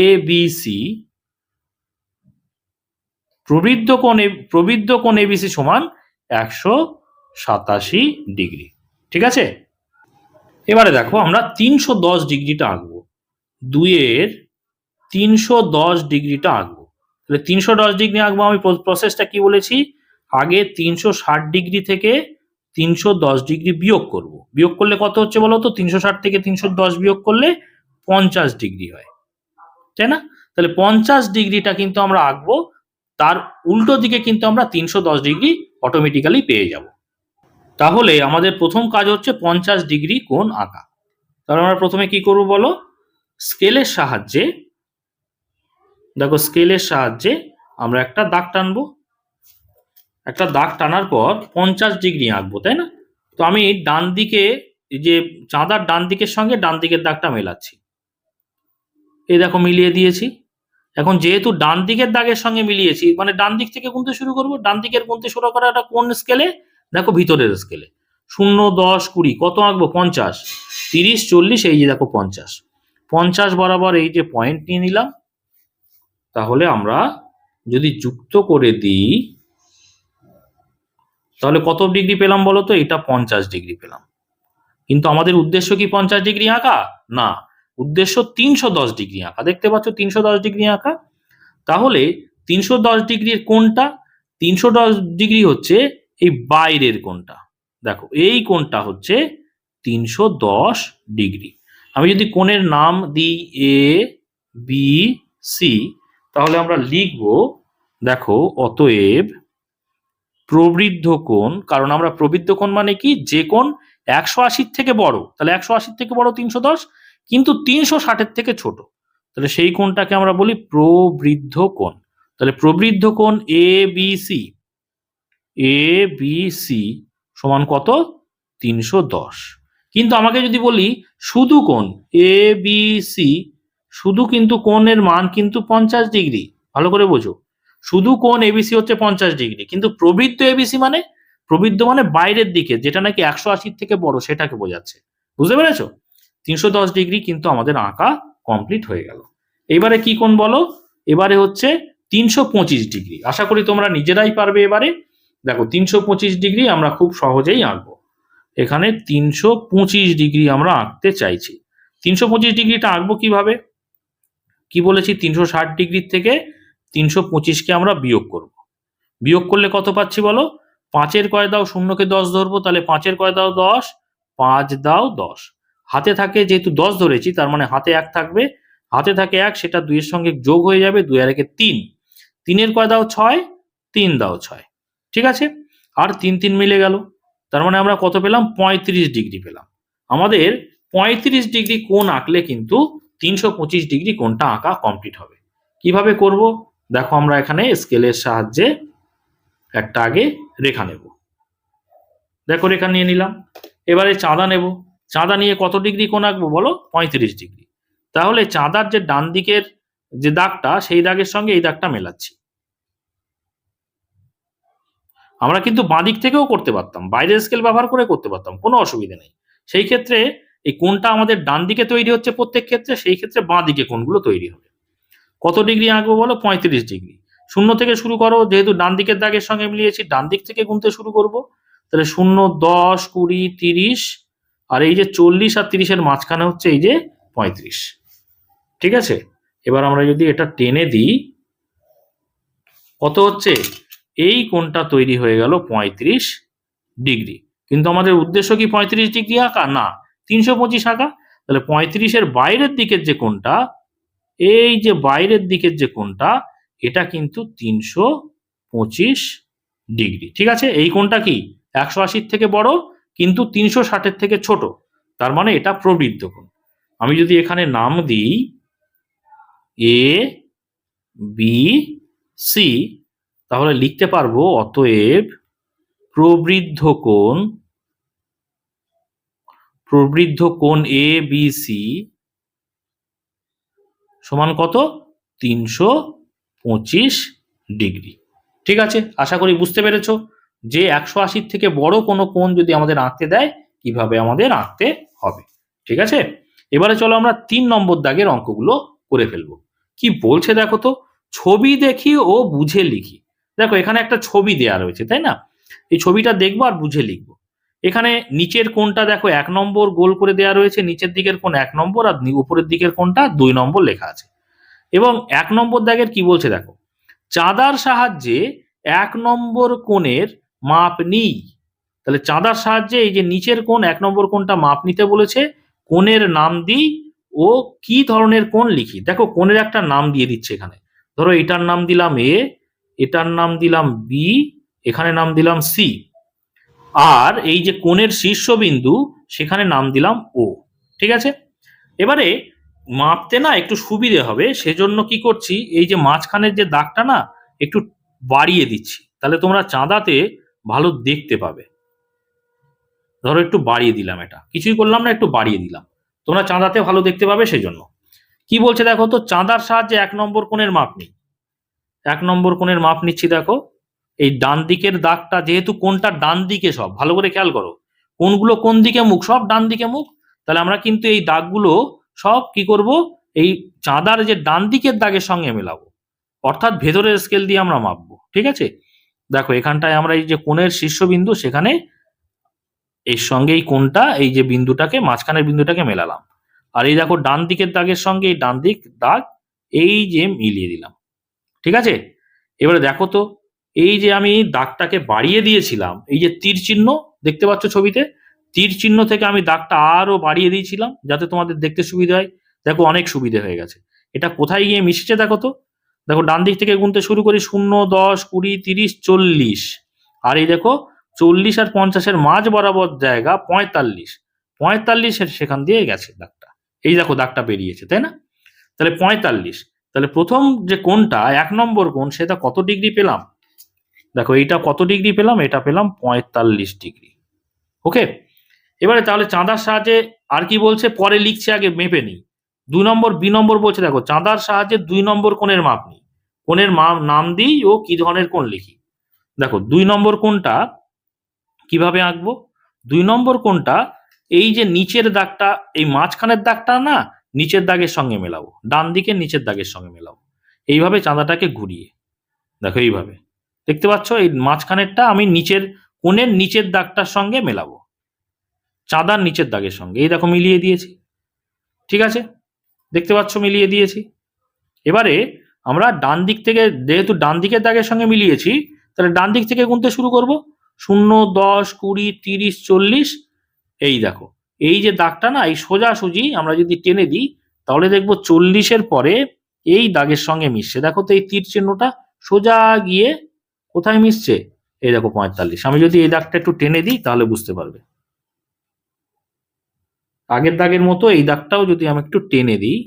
এ বি সি, প্রবৃদ্ধ কোণ এবিসি সমান 187 ডিগ্রি। ঠিক আছে, এবারে দেখো আমরা 310 ডিগ্রিটা আঁকবো, 2-এর 310 ডিগ্রিটা আঁকবো। তাহলে 310 ডিগ্রি আঁকবো, আমি প্রসেসটা কি বলেছি, আগে 360 ডিগ্রি থেকে 310 ডিগ্রি বিয়োগ করব। বিয়োগ করলে কত হচ্ছে বলো তো? 360 থেকে 310 বিয়োগ করলে 50 ডিগ্রি হয়, তাই না? তাহলে 50 ডিগ্রিটা কিন্তু আমরা আঁকবো, তার উল্টো দিকে কিন্তু আমরা 310 ডিগ্রি অটোমেটিক্যালি পেয়ে যাব। তাহলে আমাদের প্রথম কাজ হচ্ছে 50 ডিগ্রি কোণ আঁকা। তাহলে আমরা প্রথমে কি করব বলো, স্কেলের সাহায্যে, দেখো স্কেলের সাহায্যে আমরা একটা দাগ টানবো। একটা দাগ টানার পর 50 ডিগ্রি আঁকবো, তাই না? তো আমি ডান দিকে, এই যে চাঁদার ডান দিকের সঙ্গে ডান দিকের দাগটা মেলাচ্ছি, এই দেখো মিলিয়ে দিয়েছি। এখন যেহেতু ডান দিকের দাগের সঙ্গে মিলিয়েছি, মানে ডান দিক থেকে গুনতে শুরু করব। ডান দিকের গুনতে শুরু করাটা কোন স্কেলে? দেখো ভিতরের স্কেলে। 0, 10, 20 কত আঁকবো? 50, 30, 40, এই যে দেখো 50। 50 বরাবর এই যে পয়েন্ট নিয়ে নিলাম। তাহলে আমরা যদি যুক্ত করে দিই তাহলে কত ডিগ্রি পেলাম বলো তো? এটা 50 ডিগ্রি পেলাম। কিন্তু আমাদের উদ্দেশ্য কি 50 ডিগ্রি আঁকা? না, উদ্দেশ্য 310 ডিগ্রি আঁকা। দেখতে পাচ্ছ 310 ডিগ্রি আঁকা। তাহলে 310 ডিগ্রির কোণটা, 310 ডিগ্রি হচ্ছে এই বাইরের কোণটা। দেখো এই কোণটা হচ্ছে 310 ডিগ্রি। আমি যদি কোণের নাম দিই এ বি সি, তাহলে আমরা লিখব, দেখো অতএব প্রবৃদ্ধ কোণ, কারণ আমরা প্রবৃদ্ধ কোণ মানে কি, যে কোণ 180 থেকে বড়, তাহলে 180 থেকে বড় 310, কিন্তু 360-এর থেকে ছোট, তাহলে সেই কোণটাকে আমরা বলি প্রবৃদ্ধ কোণ। তাহলে প্রবৃদ্ধ কোণ A B C, A B C সমান কত? 310। কিন্তু আমাকে যদি বলি শুধু কোণ এ বি সি, শুধু কিন্তু কোণের মান কিন্তু 50 ডিগ্রি, ভালো করে বোঝো, শুধু কোণ এবিসি হচ্ছে 50 ডিগ্রি, কিন্তু প্রবৃদ্ধ এবিসি মানে, প্রবৃদ্ধ মানে বাইরের দিকে, যেটা নাকি 180 থেকে বড়, সেটাকে বোঝাচ্ছে। বুঝতে পেরেছো? 310 ডিগ্রি কিন্তু আমাদের আঁকা কমপ্লিট হয়ে গেল। এবারে কি কোণ বলো? এবারে হচ্ছে 325 ডিগ্রি। আশা করি তোমরা নিজেরাই পারবে। এবারে দেখো 325 ডিগ্রি আমরা খুব সহজেই আঁকবো। এখানে 325 ডিগ্রি আমরা আঁকতে চাইছি। 325 ডিগ্রিটা আঁকবো কিভাবে? কি বলেছি 360 ডিগ্রির থেকে 325কে আমরা বিয়োগ করব। বিয়োগ করলে কত পাচ্ছি বলো? 5-এর কয় দাও, শূন্যকে 10 ধরবো, তাহলে 5-এর কয় দাও 10, 5 দাও 10। হাতে থাকে যেহেতু 10 ধরেছি, তার মানে হাতে 1 থাকবে, হাতে থাকে 1, সেটা 2 এর সঙ্গে যোগ হয়ে যাবে, 2 আর 1 3, 3-এর কয় দাও 6, 3 দাও 6। ঠিক আছে, আর 3 3 মিলে গেল, তার মানে আমরা কত পেলাম? 35 ডিগ্রি পেলাম। আমাদের 35 ডিগ্রি কোণ আঁকলে কিন্তু 325 ডিগ্রি কোণটা আঁকা কমপ্লিট হবে। কিভাবে করব দেখো, আমরা এখানে স্কেলের সাহায্যে একটা আগে রেখা নেব। দেখো রেখা নিয়ে নিলাম, এবারে চাঁদা নেব। চাঁদা নিয়ে কত ডিগ্রি কোণ আঁকবো বলো? 35 ডিগ্রি। তাহলে চাঁদার যে ডান দিকের যে দাগটা, সেই দাগের সঙ্গে এই দাগটা মেলাচ্ছি। আমরা কিন্তু বাঁ দিক থেকেও করতে পারতাম, বাইরের স্কেল ব্যবহার করে করতে পারতাম, কোনো অসুবিধা নেই। সেই ক্ষেত্রে এই কোণটা আমাদের ডান দিকে তৈরি হচ্ছে প্রত্যেক ক্ষেত্রে, সেই ক্ষেত্রে বাঁ দিকে কোণগুলো তৈরি হবে। কত ডিগ্রি আঁকবো বলো? 35 ডিগ্রি। শূন্য থেকে শুরু করো, যেহেতু ডান দিকের দাগের সঙ্গে মিলিয়েছি, ডান দিক থেকে গুনতে শুরু করব। তাহলে 0, 10, 20, 30, আর এই যে 40 আর 30-এর মাঝখানে হচ্ছে এই যে 35। ঠিক আছে, এবার আমরা যদি এটা টেনে দিই, কত হচ্ছে? এই কোণটা তৈরি হয়ে গেল 35 ডিগ্রি। কিন্তু আমাদের উদ্দেশ্য কি 35 ডিগ্রি আঁকা? না, 325 আঁকা। তাহলে 35-এর বাইরের দিকের যে কোণটা, এই যে বাইরের দিকের যে কোণটা, এটা কিন্তু 325 ডিগ্রি। ঠিক আছে, এই কোণটা কি 180-র থেকে বড়, কিন্তু 360-এর থেকে ছোট, তার মানে এটা প্রবৃদ্ধ কোণ। আমি যদি এখানে নাম দিই এ বি সি, তাহলে লিখতে পারবো অতএব প্রবৃদ্ধ কোণ এ বি সি সমান কত? 325 ডিগ্রি। ঠিক আছে, আশা করি বুঝতে পেরেছো যে 180-র থেকে বড় কোনো কোণ যদি আমাদের আঁকতে দেয়, কিভাবে আমাদের আঁকতে হবে। ঠিক আছে, এবারে চলো আমরা 3 নম্বর দাগের অঙ্কগুলো করে ফেলবো। কি বলছে দেখো তো, ছবি দেখি ও বুঝে লিখি। দেখো এখানে একটা ছবি দেয়া রয়েছে, তাই না? এই ছবিটা দেখবো আর বুঝে লিখবো। এখানে নিচের কোণটা দেখো 1 নম্বর গোল করে দেয়া রয়েছে, নিচের দিকের কোণ 1 নম্বর, আর উপরের দিকের কোণটা 2 নম্বর লেখা আছে। এবং 1 নম্বর দাগের কি বলছে দেখো, চাঁদার সাহায্যে 1 নম্বর কোণের মাপ নিই। তাহলে চাঁদার সাহায্যে এই যে নিচের কোণ 1 নম্বর কোণটা মাপ নিতে বলেছে, কোণের নাম দিই ও কি ধরনের কোণ লিখি। দেখো কোণের একটা নাম দিয়ে দিচ্ছে এখানে, ধরো এটার নাম দিলাম এ, এটার নাম দিলাম বি, এখানে নাম দিলাম সি, আর এই যে কোণের শীর্ষবিন্দু সেখানে নাম দিলাম ও। ঠিক আছে, এবারে মাপতে না একটু সুবিধে হবে, সেজন্য কি করছি, এই যে মাঝখানের যে দাগটা না একটু বাড়িয়ে দিচ্ছি, তাহলে তোমরা চাঁদাতে ভালো দেখতে পাবে। ধরো একটু বাড়িয়ে দিলাম, এটা কিছুই করলাম না, একটু বাড়িয়ে দিলাম, তোমরা চাঁদাতে ভালো দেখতে পাবে সেজন্য। কি বলছে দেখো তো, চাঁদার সাহায্যে 1 নম্বর কোণের মাপ নিই। 1 নম্বর কোণের মাপ নিচ্ছি। দেখো এই ডান দিকের দাগটা, যেহেতু কোণটা ডান দিকে, সব ভালো করে খেয়াল করো, কোণগুলো কোন দিকে মুখ? সব ডান দিকে মুখ। তাহলে আমরা কিন্তু এই দাগগুলো সব কি করব, এই চাঁদার যে ডান দিকের দাগের সঙ্গে মেলাবো, অর্থাৎ ভেতরের স্কেল দিয়ে আমরা মাপবো। ঠিক আছে, দেখো এখানটায় আমরা এই যে কোণের শীর্ষবিন্দু, সেখানে এর সঙ্গে এই কোণটা, এই যে বিন্দুটাকে, মাঝখানের বিন্দুটাকে মেলালাম, আর এই দেখো ডান দিকের দাগের সঙ্গে এই ডান দিক দাগ এই যে মিলিয়ে দিলাম। ঠিক আছে, এবারে দেখো তো, এই যে আমি দাগটাকে বাড়িয়ে দিয়েছিলাম, এই যে তীর চিহ্ন দেখতে পাচ্ছ ছবিতে, তীর চিহ্ন থেকে আমি দাগটা আরো বাড়িয়ে দিয়েছিলাম যাতে তোমাদের দেখতে সুবিধা হয়। দেখো অনেক সুবিধে হয়ে গেছে। এটা কোথায় গিয়ে মিশেছে দেখো তো, দেখো ডান দিক থেকে গুনতে শুরু করি, 0, 10, 20, 30, 40, আর এই দেখো 40 আর 50-এর মাঝ বরাবর জায়গা 45, 45-এর সেখান দিয়ে গেছে দাগটা, এই দেখো দাগটা বেরিয়েছে, তাই না? তাহলে 45, তাহলে প্রথম যে কোণটা 1 নম্বর কোণ, সেটা কত ডিগ্রি পেলাম? দেখো এইটা কত ডিগ্রি পেলাম? এটা পেলাম 45 ডিগ্রি। ওকে, এবারে তাহলে চাঁদার সাহায্যে আর কি বলছে, পরে লিখছে, আগে মেপে নিই। 2 নম্বর বি নম্বর বলছে, দেখো চাঁদার সাহায্যে 2 নম্বর কোণের মাপ নিই, কোণের নাম দিই ও কি ধরনের কোণ লিখি। দেখো 2 নম্বর কোণটা কিভাবে আঁকবো? 2 নম্বর কোণটা এই যে নিচের দাগটা, এই মাঝখানের দাগটা না নিচের দাগের সঙ্গে মেলাবো, ডান দিকে নিচের দাগের সঙ্গে মেলাবো, এইভাবে চাঁদাটাকে ঘুরিয়ে। দেখো এইভাবে দেখতে পাচ্ছ, এই মাঝখানেরটা আমি নিচের কোণের নিচের দাগটার সঙ্গে মেলাবো, চাঁদার নিচের দাগের সঙ্গে, এই দেখো মিলিয়ে দিয়েছি। ঠিক আছে, দেখতে পাচ্ছ মিলিয়ে দিয়েছি। এবারে আমরা ডান দিক থেকে, যেহেতু ডান দিকের দাগের সঙ্গে মিলিয়েছি, তাহলে ডান দিক থেকে গুনতে শুরু করব। 0, 10, 20, 30, 40। এই দেখো, এই যে দাগটা না, এই সোজাসুজি আমরা যদি টেনে দিই তাহলে দেখবো 40-এর পরে এই দাগের সঙ্গে মিশছে। দেখো তো এই তীর চিহ্নটা সোজা গিয়ে কোথায় মিশছে, এই দেখো 45। আমি যদি এই দাগটা একটু টেনে দিই তাহলে বুঝতে পারবে। আগের দাগের মতো এই দাগটাও যদি আমি একটু টেনে দিই,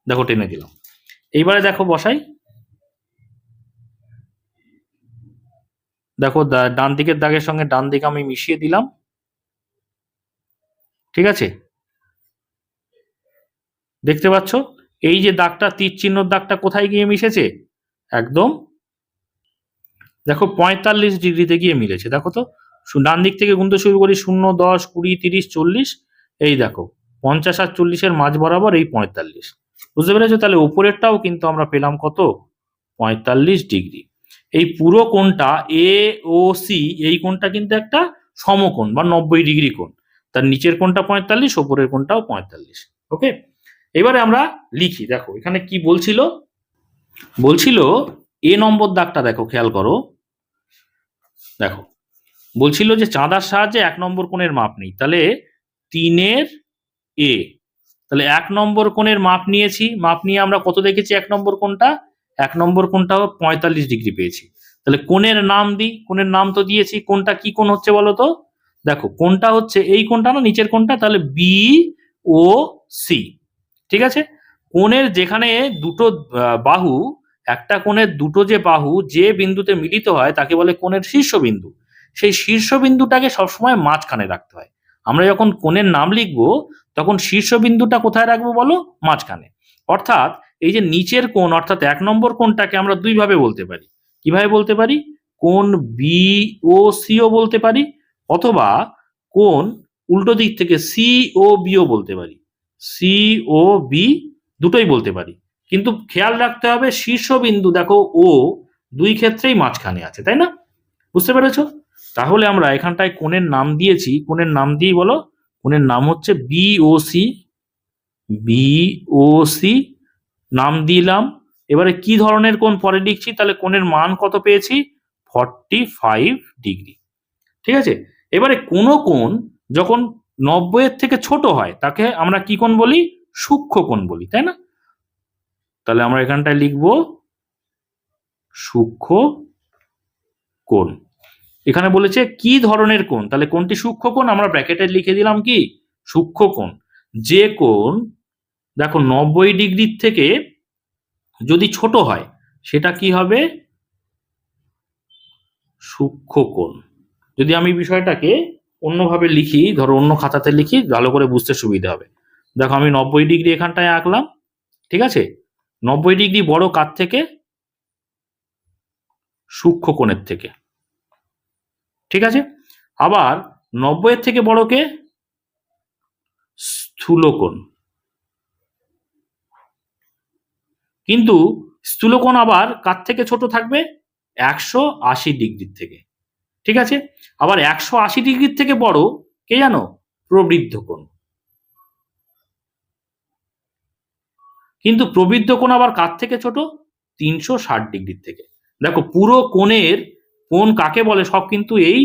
দেখো টেনে দিলাম। এইবারে দেখো বসাই, দেখো ডান দিকের দাগের সঙ্গে ডান দিক আমি মিশিয়ে দিলাম, ঠিক আছে। দেখতে পাচ্ছ এই যে দাগটা, তীর চিহ্নর দাগটা কোথায় গিয়ে মিশেছে, একদম দেখো 45 ডিগ্রিতে গিয়ে মিলেছে। দেখো তো ডান দিক থেকে গুনতে শুরু করি, 0, 10, 20, 30, 40। এই দেখো 50 আর 40-এর মাঝ বরাবর এই 45। বুঝতে পেরেছো? তাহলে উপরেরটাও কিন্তু আমরা পেলাম কত, 45 ডিগ্রি। এই পুরো কোণটা এ ও সি, এই কোণটা কিন্তু একটা সমকোণ বা 90 ডিগ্রি কোণ। তার নিচের কোণটা 45, ওপরের কোণটাও 45। ওকে, এবারে আমরা লিখি। দেখো এখানে কি বলছিল, বলছিল এ নম্বর দাগটা দেখো, খেয়াল করো। দেখো বলছিল যে চাঁদার সাহায্যে 1 নম্বর কোণের মাপ নেই, তাহলে 3-এর এ, তাহলে 1 নম্বর কোণের মাপ নিয়েছি। মাপ নিয়ে আমরা কত দেখেছি, 1 নম্বর কোণটা, 1 নম্বর কোণটা 45 ডিগ্রি পেয়েছি। তাহলে কোণের নাম দিই, কোণের নাম তো দিয়েছি। কোণটা কি কোণ হচ্ছে বলো তো, দেখো কোণটা হচ্ছে এই কোণটা না, নিচের কোণটা, তাহলে বি ও সি। ঠিক আছে, কোণের যেখানে দুটো বাহু, একটা কোণের দুটো যে বাহু যে বিন্দুতে মিলিত হয় তাকে বলে কোণের শীর্ষবিন্দু। সেই শীর্ষবিন্দুটাকে সবসময় মাঝখানে রাখতে হয়। আমরা যখন কোণের নাম লিখবো তখন শীর্ষবিন্দুটা কোথায় রাখবো বলো, মাঝখানে। অর্থাৎ এই যে নিচের কোণ, অর্থাৎ 1 নম্বর কোণটাকে আমরা দুই ভাবে বলতে পারি। কিভাবে বলতে পারি, কোণ বি ও সিও বলতে পারি, অথবা কোণ উল্টো দিক থেকে সি ও বিও বলতে পারি। সি ও বি দুটোই বলতে পারি, কিন্তু খেয়াল রাখতে হবে শীর্ষবিন্দু দেখো ও দুই ক্ষেত্রেই মাঝখানে আছে, তাই না? বুঝতে পেরেছো? তাহলে আমরা এখানটায় কোণের নাম দিয়েছি, কোণের নাম দিই বলো, কোণের নাম হচ্ছে বিওসি। বিওসি নাম দিলাম। এবারে কি ধরনের কোণ পরে লিখছি, তাহলে কোণের মান কত পেয়েছি, 45 ডিগ্রি। ঠিক আছে, এবারে কোনো কোণ যখন 90-এর থেকে ছোট হয় তাকে আমরা কি কোণ বলি, সূক্ষ্ম কোণ বলি, তাই না? তাহলে আমরা এখানটায় লিখব সূক্ষ্ম কোণ। এখানে বলেছে কি ধরনের কোণ, তাহলে কোনটি সূক্ষ্ম কোণ, আমরা ব্র্যাকেটে লিখে দিলাম কি, সূক্ষ্ম কোণ। যে কোণ দেখো 90 ডিগ্রির থেকে যদি ছোট হয় সেটা কি হবে, সূক্ষ্ম কোণ। যদি আমি বিষয়টাকে অন্যভাবে লিখি, ধরো অন্য খাতাতে লিখি, ভালো করে বুঝতে সুবিধা হবে। দেখো আমি 90 ডিগ্রি এখানটায় আঁকলাম, ঠিক আছে। 90 ডিগ্রি বড় কার থেকে, সূক্ষ্ম কোণের থেকে। ঠিক আছে, আবার 90-এর থেকে বড় কে, স্থূল কোণ। কিন্তু স্থূল কোণ আবার কার থেকে ছোট থাকবে, 180 ডিগ্রির থেকে। ঠিক আছে, আবার 180 ডিগ্রির থেকে বড় কে জানো, প্রবৃদ্ধ কোণ। কিন্তু প্রবৃদ্ধ কোণ আবার কার থেকে ছোট, 360 ডিগ্রির থেকে। দেখো পুরো কোণের কোণ কাকে বলে সব কিন্তু এই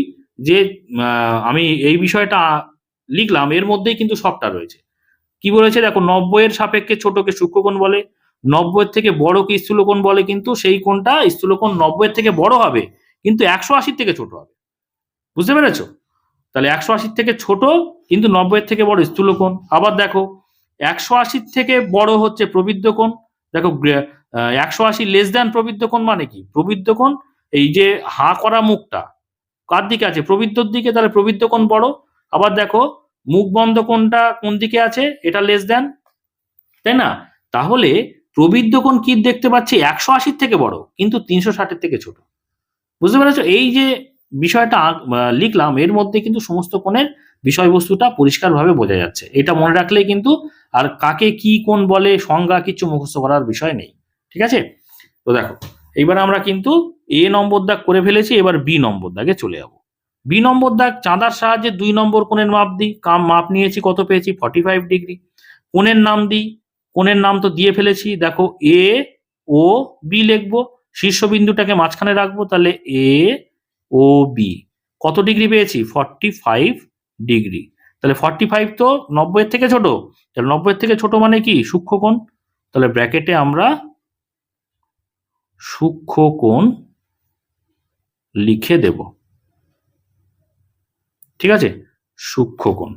যে আমি এই বিষয়টা লিখলাম এর মধ্যেই কিন্তু সবটা রয়েছে। কি বলেছে দেখো, 90-এর সাপেক্ষে ছোটকে সূক্ষ্মকোণ বলে, 90-এর থেকে বড়কে স্থূলকোণ বলে, কিন্তু সেই কোণটা স্থূলকোণ 90-এর থেকে বড় হবে কিন্তু 180 থেকে ছোট হবে। বুঝতে পেরেছো? তাহলে 180 থেকে ছোট কিন্তু 90-এর থেকে বড় স্থূলকোণ। আবার দেখো 180 থেকে বড় হচ্ছে প্রবৃদ্ধ কোণ। দেখো 180 লেস দ্যান প্রবৃদ্ধ কোণ মানে কি, প্রবৃদ্ধ কোণ এই যে হা করা মুখটা কার দিকে আছে, প্রবৃদ্ধর দিকে, তাহলে প্রবৃদ্ধ কোণ বড়। আবার দেখো মুখ বন্ধ কোণটা কোন দিকে আছে, এটা লেস দ্যান, তাই না? তাহলে প্রবৃদ্ধ কোণ কি দেখতে পাচ্ছি, 180 থেকে বড় কিন্তু 360-এর থেকে ছোট। বুঝতে পেরেছো? এই যে বিষয়টা লিখলাম এর মধ্যে কিন্তু সমস্ত কোণের বিষয়বস্তুটা পরিষ্কারভাবে বোঝা যাচ্ছে। এটা মনে রাখলেই কিন্তু আর কাকে কি কোণ বলে সংজ্ঞা কিছু মুখস্থ করার বিষয় নেই। ঠিক আছে, তো দেখো এইবার আমরা কিন্তু এ নম্বর দাগ করে ফেলেছি, এবার বি নম্বর দাগে চলে যাবো। বি নম্বর দাগ, চাঁদার সাহায্যে 2 নম্বর কোণের মাপ দিই। মাপ নিয়েছি, কত পেয়েছি, 45 ডিগ্রি। কোণের নাম দিই, কোণের নাম তো দিয়ে ফেলেছি, দেখো এ ও বি লিখবো, শীর্ষবিন্দুটাকে মাঝখানে রাখবো, তাহলে এ ও বি। কত ডিগ্রি পেয়েছি? 45 ডিগ্রি। তাহলে 45 তো 90 থেকে ছোট, তাহলে 90 থেকে ছোট মানে কি? সূক্ষ্মকোণ। তাহলে ব্র্যাকেটে আমরা সূক্ষ্মকোণ লিখে দেব, ঠিক আছে, সূক্ষ্মকোণ।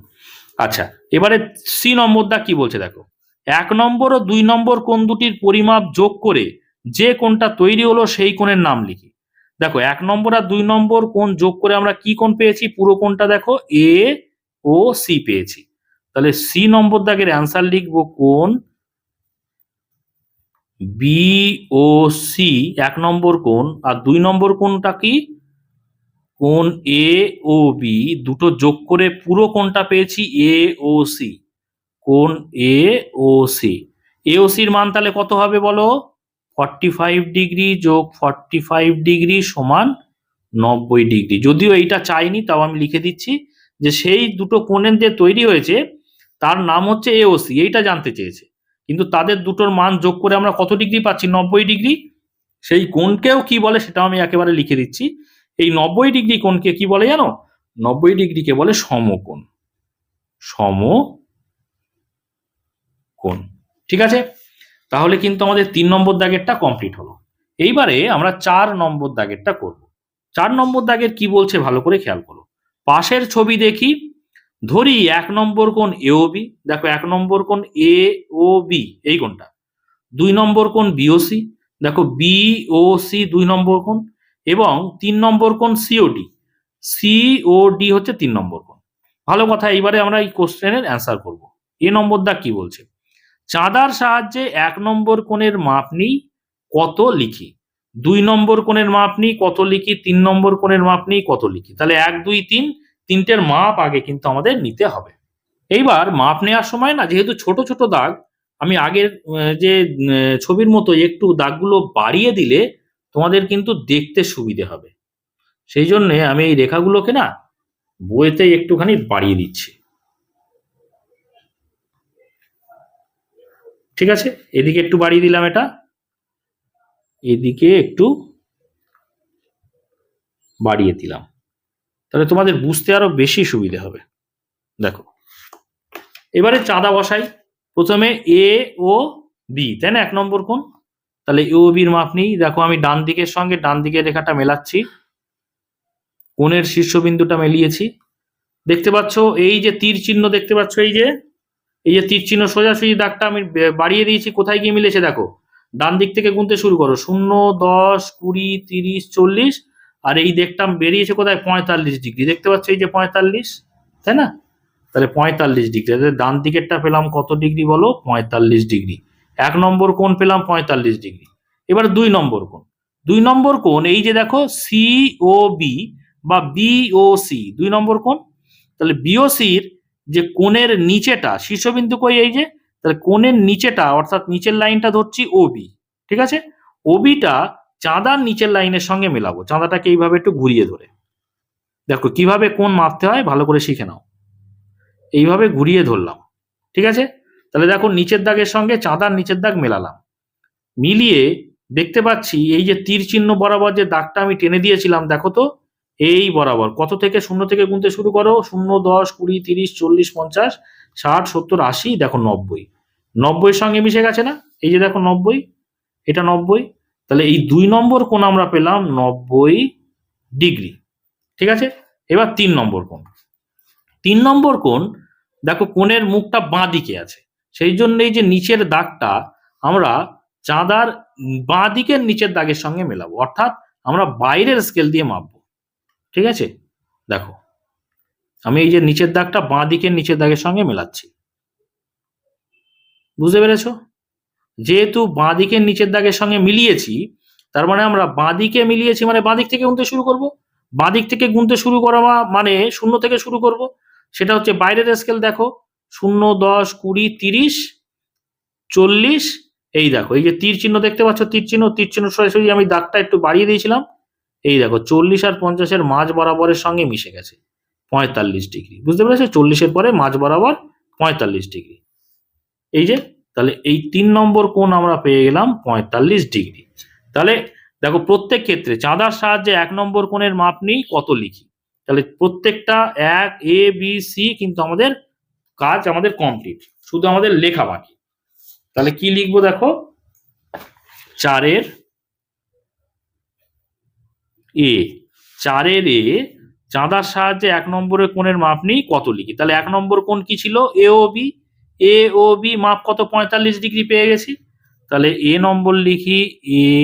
আচ্ছা, এবারে সি নম্বর দাগ কি বলছে দেখো, 1 নম্বর ও 2 নম্বর কোণ দুটির পরিমাপ যোগ করে যে কোণটা তৈরি হলো সেই কোণের নাম লিখি। দেখো 1 নম্বর আর 2 নম্বর কোণ যোগ করে আমরা কি কোণ পেয়েছি? পুরো কোণটা দেখো এ ও সি পেয়েছি। তাহলে সি নম্বর দাগের অ্যান্সার লিখবো কোণ বি ও সি 1 নম্বর কোণ, আর 2 নম্বর কোণটা কি? কোণ এ ও বি, দুটো যোগ করে পুরো কোণটা পেয়েছি এ ও সি। কোণ এ ও সি, এ ও সির মান তাহলে কত হবে বলো? 45 ডিগ্রি যোগ 45 ডিগ্রি সমান 90 ডিগ্রি। যদিও এইটা চাইনি, তাও আমি লিখে দিচ্ছি যে সেই দুটো কোণের যে তৈরি হয়েছে তার নাম হচ্ছে এ ও সি, এইটা জানতে চেয়েছে। কিন্তু তাদের দুটোর মান যোগ করে আমরা কত ডিগ্রি পাচ্ছি? 90 ডিগ্রি। সেই কোণকেও কি বলে সেটাও আমি একেবারে লিখে দিচ্ছি। এই 90 ডিগ্রি কোণকে কি বলে জানো? 90 ডিগ্রিকে বলে সমকোণ। সমকোণ, ঠিক আছে। তাহলে কিন্তু আমাদের 3 নম্বর দাগেরটা কমপ্লিট হলো। এইবারে আমরা 4 নম্বর দাগেরটা করব। 4 নম্বর দাগের কি বলছে ভালো করে খেয়াল করো। পাশের ছবি দেখি, ধরি 1 নম্বর কোণ এ ও বি। দেখো 1 নম্বর কোণ এ ও বি, এই কোণটা। 2 নম্বর কোণ বি ও সি, দেখো বি ও সি 2 নম্বর কোণ। এবং 3 নম্বর কোণ সি ও ডি, সি ও ডি হচ্ছে 3 নম্বর কোণ। ভালো কথা, এইবারে আমরা এই কোশ্চেনের অ্যান্সার করব। এ নম্বর দাগ কি বলছে? চাঁদার সাহায্যে 1 নম্বর কোণের মাপ নিই, কত লিখি? 2 নম্বর কোণের মাপ নিই, কত লিখি? 3 নম্বর কোণের মাপ নিই, কত লিখি? তাহলে 1 2 3, তিনটের মাপ আগে কিন্তু আমাদের নিতে হবে। এইবার মাপ নেওয়ার সময় না, যেহেতু ছোট ছোট দাগ, আমি আগের যে ছবির মতো একটু দাগগুলো বাড়িয়ে দিলে তোমাদের কিন্তু দেখতে সুবিধে হবে। সেই জন্য আমি এই রেখাগুলোকে না বইতে একটুখানি বাড়িয়ে দিচ্ছি, ঠিক আছে। এদিকে একটু বাড়িয়ে দিলাম, এটা এদিকে একটু বাড়িয়ে দিলাম, তাহলে তোমাদের বুঝতে আরো বেশি সুবিধে হবে। দেখো এবারে চাঁদা বসাই। প্রথমে এ ও বি, তাই না, 1 নম্বর কোণ। তাহলে এ ও বির মাপ নিই। দেখো আমি ডান দিকের সঙ্গে ডান দিকের রেখাটা মেলাচ্ছি, কোণের শীর্ষবিন্দুটা মিলিয়েছি। দেখতে পাচ্ছ এই যে তীর চিহ্ন দেখতে পাচ্ছ, এই যে তীর চিহ্ন সোজাসুজি দাগটা আমি বাড়িয়ে দিয়েছি। কোথায় গিয়ে মিলেছে দেখো, ডান দিক থেকে গুনতে শুরু করো, 0 10 20 30 40, আর এই দেখতাম বেরিয়েছে কোথায়? 45 ডিগ্রি। দেখতে পাচ্ছ এই যে 45, তাই না? তাহলে 45 ডিগ্রি, ডান দিকেরটা পেলাম কত ডিগ্রি বলো? 45 ডিগ্রি। 1 নম্বর কোণ পেলাম 45 ডিগ্রি। এবার 2 নম্বর কোণ। 2 নম্বর কোণ এই যে দেখো সি ও বি বা বি ও সি, 2 নম্বর কোণ। তাহলে বিওসির যে কোণের নিচেটা, শীর্ষবিন্দু কই? এই যে, তাহলে কোণের নিচেটা অর্থাৎ নিচের লাইনটা ধরছি ওবি, ঠিক আছে। ওবিটা চাঁদার নিচের লাইনের সঙ্গে মেলাবো, চাঁদাটাকে এইভাবে একটু ঘুরিয়ে ধরে। দেখো কিভাবে কোণ মাপতে হয় ভালো করে শিখে নাও। এইভাবে ঘুরিয়ে ধরলাম, ঠিক আছে। তাহলে দেখো নিচের দাগের সঙ্গে চাঁদার নিচের দাগ মেলালাম, মিলিয়ে দেখতে পাচ্ছি এই যে তীর চিহ্ন বরাবর যে দাগটা আমি টেনে দিয়েছিলাম, দেখো তো এই বরাবর কত থেকে? 0 থেকে গুনতে শুরু করো, 0 10 20 30 40 50 60 70 80, দেখো 90। 90 এর সঙ্গে মিশে গেছে না? এই যে দেখো 90, এটা 90। তাহলে এই 2 নম্বর কোণ আমরা পেলাম 90 ডিগ্রি, ঠিক আছে। এবার 3 নম্বর কোণ। 3 নম্বর কোণ, দেখো কোণের মুখটা বাঁ দিকে আছে, সেই জন্য এই যে নিচের দাগটা আমরা চাঁদার বাঁ দিকের নিচের দাগের সঙ্গে মেলাবো, অর্থাৎ আমরা বাইরের স্কেল দিয়ে মাপবো, ঠিক আছে। দেখো আমি এই যে নিচের দাগটা বাঁ দিকের নিচের দাগের সঙ্গে মেলাচ্ছি, বুঝতে পেরেছো? যেহেতু বাঁ দিকের নিচের দাগের সঙ্গে মিলিয়েছি, তার মানে আমরা বাঁ দিকে মিলিয়েছি মানে বাঁ দিক থেকে গুনতে শুরু করব। বাঁ দিক থেকে গুনতে শুরু করা মানে 0 থেকে শুরু করব, সেটা হচ্ছে বাইরের স্কেল। দেখো 0 10 20 30 40, এই দেখো এই যে তীর চিহ্ন দেখতে পাচ্ছ, তীর চিহ্ন সরাসরি আমি দাগটা একটু বাড়িয়ে দিয়েছিলাম। এই দেখো 40 আর 50 এর মাঝ বরাবরের সঙ্গে মিশে গেছে 45 ডিগ্রি, বুঝতে পেরেছো? 40 এর পরে মাঝ বরাবর 45 ডিগ্রি, এই যে। তাহলে এই 3 নম্বর কোণ আমরা পেয়ে গেলাম 45 ডিগ্রি। তাহলে দেখো প্রত্যেক ক্ষেত্রে চাঁদার সাহায্যে 1 নম্বর কোণের মাপ নিই, কত লিখি। তাহলে প্রত্যেকটা 1 A B C কিন্তু আমাদের কাজ আমাদের কমপ্লিট, শুধু আমাদের লেখা বাকি। তাহলে কি লিখবো দেখো, 4 এ, 4 এ চাঁদার সাহায্যে 1 নম্বরের কোণের মাপ নিই, কত লিখি। তাহলে 1 নম্বর কোণ কি ছিল, এ ও বি মাপ কত, 45 ডিগ্রি পেয়ে গেছি। তাহলে এ নম্বর লিখি, এ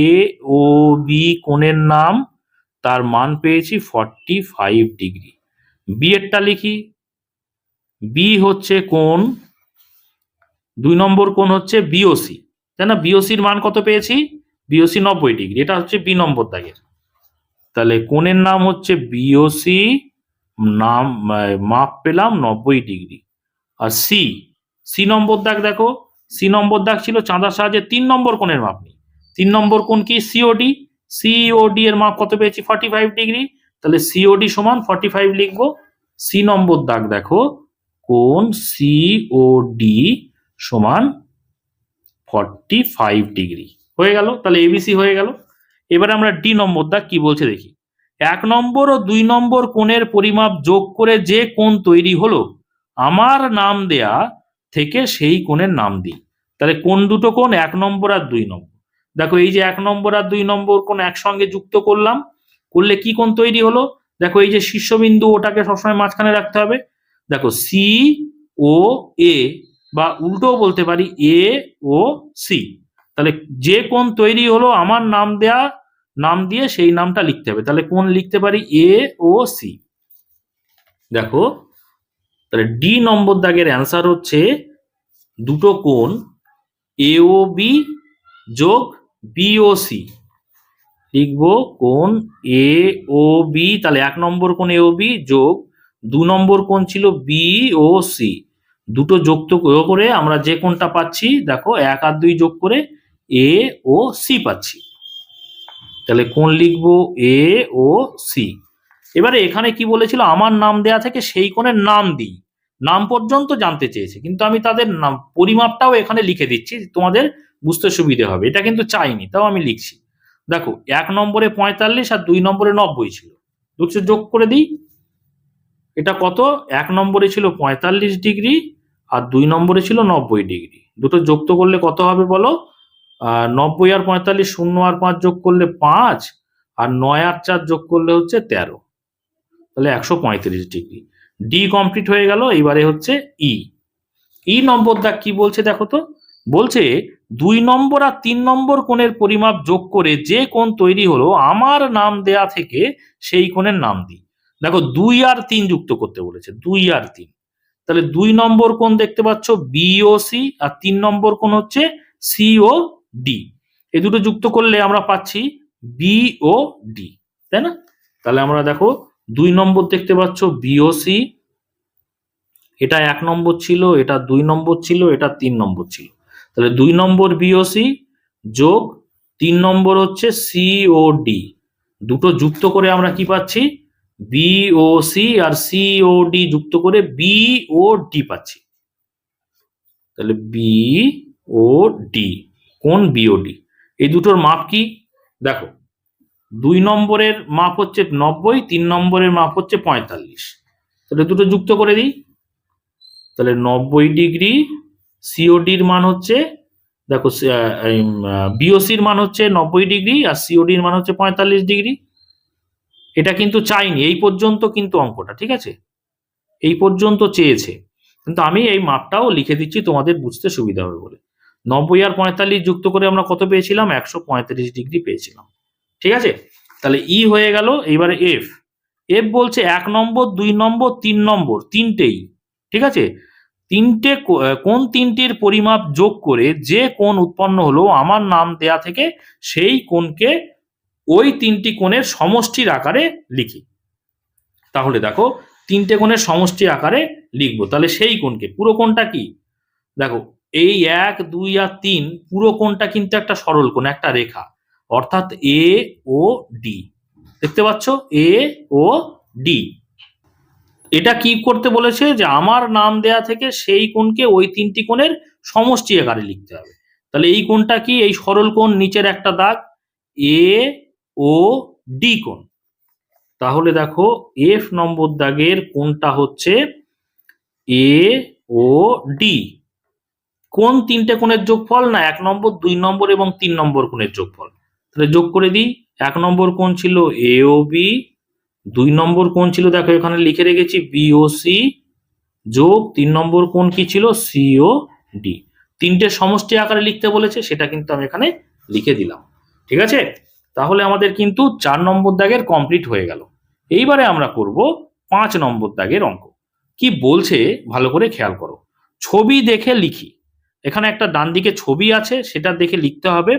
ও বি কোণের নাম, তার মান পেয়েছি 45 ডিগ্রি। বি এরটা লিখি, বি হচ্ছে কোণ, 2 নম্বর কোণ হচ্ছে বিওসি, তাই না। বিওসির মান কত পেয়েছি, বিওসি 90 ডিগ্রি, এটা হচ্ছে বি নম্বর দাগের। তাহলে কোণের নাম হচ্ছে বিওসি, নাম মাপ পেলাম 90 ডিগ্রি। আর সি নম্বর দাগ, দেখো সি নম্বর দাগ ছিল চাঁদার সাহায্যে 3 নম্বর কোণের মাপ নিই। 3 নম্বর কোণ কি, সিওডি এর মাপ কত পেয়েছি, 45 ডিগ্রি। তাহলে সিওডি সমান 45 লিখবো। সি নম্বর দাগ দেখো, কোণ সিওডি সমান 45 ডিগ্রি হয়ে গেল। তাহলে এবিসি হয়ে গেল। এবারে আমরা ডি নম্বর দাগ কি বলছে দেখি। 1 নম্বর ও 2 নম্বর কোণের পরিমাপ যোগ করে যে কোণ তৈরি হলো, আমার নাম দেয়া থেকে সেই কোণের নাম দিই। তাহলে কোন দুটো কোণ, 1 নম্বর আর 2 নম্বর। দেখো এই যে 1 নম্বর আর 2 নম্বর কোণ একসঙ্গে যুক্ত করলাম, করলে কি কোণ তৈরি হলো। দেখো এই যে শীর্ষবিন্দু, ওটাকে সবসময় মাঝখানে রাখতে হবে। দেখো সি ও এ, বা উল্টোও বলতে পারি এ ও সি। তাহলে যে কোণ তৈরি হলো আমার নাম দিয়ে সেই নামটা লিখতে হবে। তাহলে কোণ লিখতে পারি এ ও সি। দেখো তাহলে ডি নম্বর দাগের অ্যান্সার হচ্ছে দুটো কোণ এ ও বি যোগ বি ও সি। লিখবো কোণ এ ও বি, তাহলে 1 নম্বর কোণ এ ও বি যোগ 2 নম্বর কোণ ছিল বি ও সি। দুটো যুক্ত করে আমরা যে কোণটা পাচ্ছি, দেখো 1 আর 2 যোগ করে এ ও সি পাচ্ছি। তাহলে কোণ লিখবো এ ও সি। এবারে এখানে কি বলেছিল, আমার নাম দেয়া থেকে সেই কোণের নাম দিই, নাম পর্যন্ত জানতে চেয়েছে, কিন্তু আমি তাদের নাম পরিমাপটাও এখানে লিখে দিচ্ছি, তোমাদের বুঝতে সুবিধে হবে। এটা কিন্তু চাইনি, তাও আমি লিখছি। দেখো 1 নম্বরে 45 আর 2 নম্বরে 90 ছিল, দুটো যোগ করে দিই। এটা কত, 1 নম্বরে ছিল 45 ডিগ্রি আর 2 নম্বরে ছিল 90 ডিগ্রি। দুটো যুক্ত করলে কত হবে বলো, 90 আর 45, 0 আর 5 যোগ করলে 5, আর 9 আর 4 যোগ করলে হচ্ছে 13, তাহলে 135 ডিগ্রি। ডি কমপ্লিট হয়ে গেল। এবারে হচ্ছে ই নম্বর দাগ কি বলছে দেখো তো, বলছে 2 নম্বর আর 3 নম্বর কোণের পরিমাপ যোগ করে যে কোণ তৈরি হলো, আমার নাম দেয়া থেকে সেই কোণের নাম দিই। দেখো 2 আর 3 যুক্ত করতে বলেছে, 2 আর 3। তাহলে 2 নম্বর কোণ দেখতে পাচ্ছ বিওসি, আর 3 নম্বর কোণ হচ্ছে সিওডি। এই দুটো যুক্ত করলে আমরা পাচ্ছি বিওডি, তাই না। তাহলে আমরা দেখো 2 নম্বর দেখতে পাচ্ছ বিওসি, এটা 1 নম্বর ছিল, এটা 2 নম্বর ছিল, এটা 3 নম্বর ছিল। তাহলে 2 নম্বর বিওসি যোগ 3 নম্বর হচ্ছে সিওডি, দুটো যুক্ত করে আমরা কি পাচ্ছি, বিওসি আর সিওডি যুক্ত করে বিওডি পাচ্ছি। তাহলে বিওডি, কোণ বিওডি। এই দুটোর মাপ কি দেখো, 2 নম্বরের মাপ হচ্ছে 90, 3 নম্বরের মাপ হচ্ছে 45। তাহলে দুটো যুক্ত করে দিই। তাহলে 90 ডিগ্রি, সিওডির মান হচ্ছে, দেখো বিওসির মান হচ্ছে 90 ডিগ্রি আর সিওডির মান হচ্ছে 45 ডিগ্রি। এটা কিন্তু চাইনি, এই পর্যন্ত কিন্তু অঙ্কটা, ঠিক আছে, এই পর্যন্ত চেয়েছে, কিন্তু আমি এই মাপটাও লিখে দিচ্ছি তোমাদের বুঝতে সুবিধা হবে বলে। 90 আর 45 যুক্ত করে আমরা কত পেয়েছিলাম, 135 ডিগ্রি পেয়েছিলাম, ঠিক আছে। তাহলে ই হয়ে গেল। এইবারে এফ বলছে 1 নম্বর 2 নম্বর 3 নম্বর তিনটেই, ঠিক আছে, কোন তিনটির পরিমাপ যোগ করে যে কোণ উৎপন্ন হলো, আমার নাম দেয়া থেকে সেই কোণকে ওই তিনটি কোণের সমষ্টির আকারে লিখি। তাহলে দেখো 3টে কোণের সমষ্টি আকারে লিখবো। তাহলে সেই কোণকে, পুরো কোণটা কি, দেখো এই 1 2 আর 3 পুরো কোণটা কিন্তু একটা সরল কোণ, একটা রেখা, অর্থাৎ এ ও ডি। দেখতে পাচ্ছ এ ও ডি। এটা কি করতে বলেছে যে আমার নাম দেয়া থেকে সেই কোণকে ওই তিনটি কোণের সমষ্টি আকারে লিখতে হবে। তাহলে এই কোণটা কি? এই সরল কোণ, নিচের একটা দাগ এ ও ডি কোণ। তাহলে দেখো এফ নম্বর দাগের কোণটা হচ্ছে এ ও ডি। কোন তিনটে কোণের যোগফল? না 1 নম্বর, 2 নম্বর এবং 3 নম্বর কোণের যোগফল। তাহলে যোগ করে দিই। 1 নম্বর কোণ ছিল এ ও বি, 2 নম্বর কোণ ছিল দেখো এখানে লিখে রেখেছি বি ও সি, যোগ 3 নম্বর কোণ কি ছিল? সি ও ডি। তিনটে সমষ্টি আকারে লিখতে বলেছে, সেটা কিন্তু আমি এখানে লিখে দিলাম। ঠিক আছে, তাহলে আমাদের কিন্তু 4 নম্বর দাগের কমপ্লিট হয়ে গেল। এইবারে আমরা করব 5 নম্বর দাগের অঙ্ক। কি বলছে ভালো করে খেয়াল করো। ছবি দেখে লিখি। এখানে একটা ডান দিকে ছবি আছে, সেটা দেখে লিখতে হবে।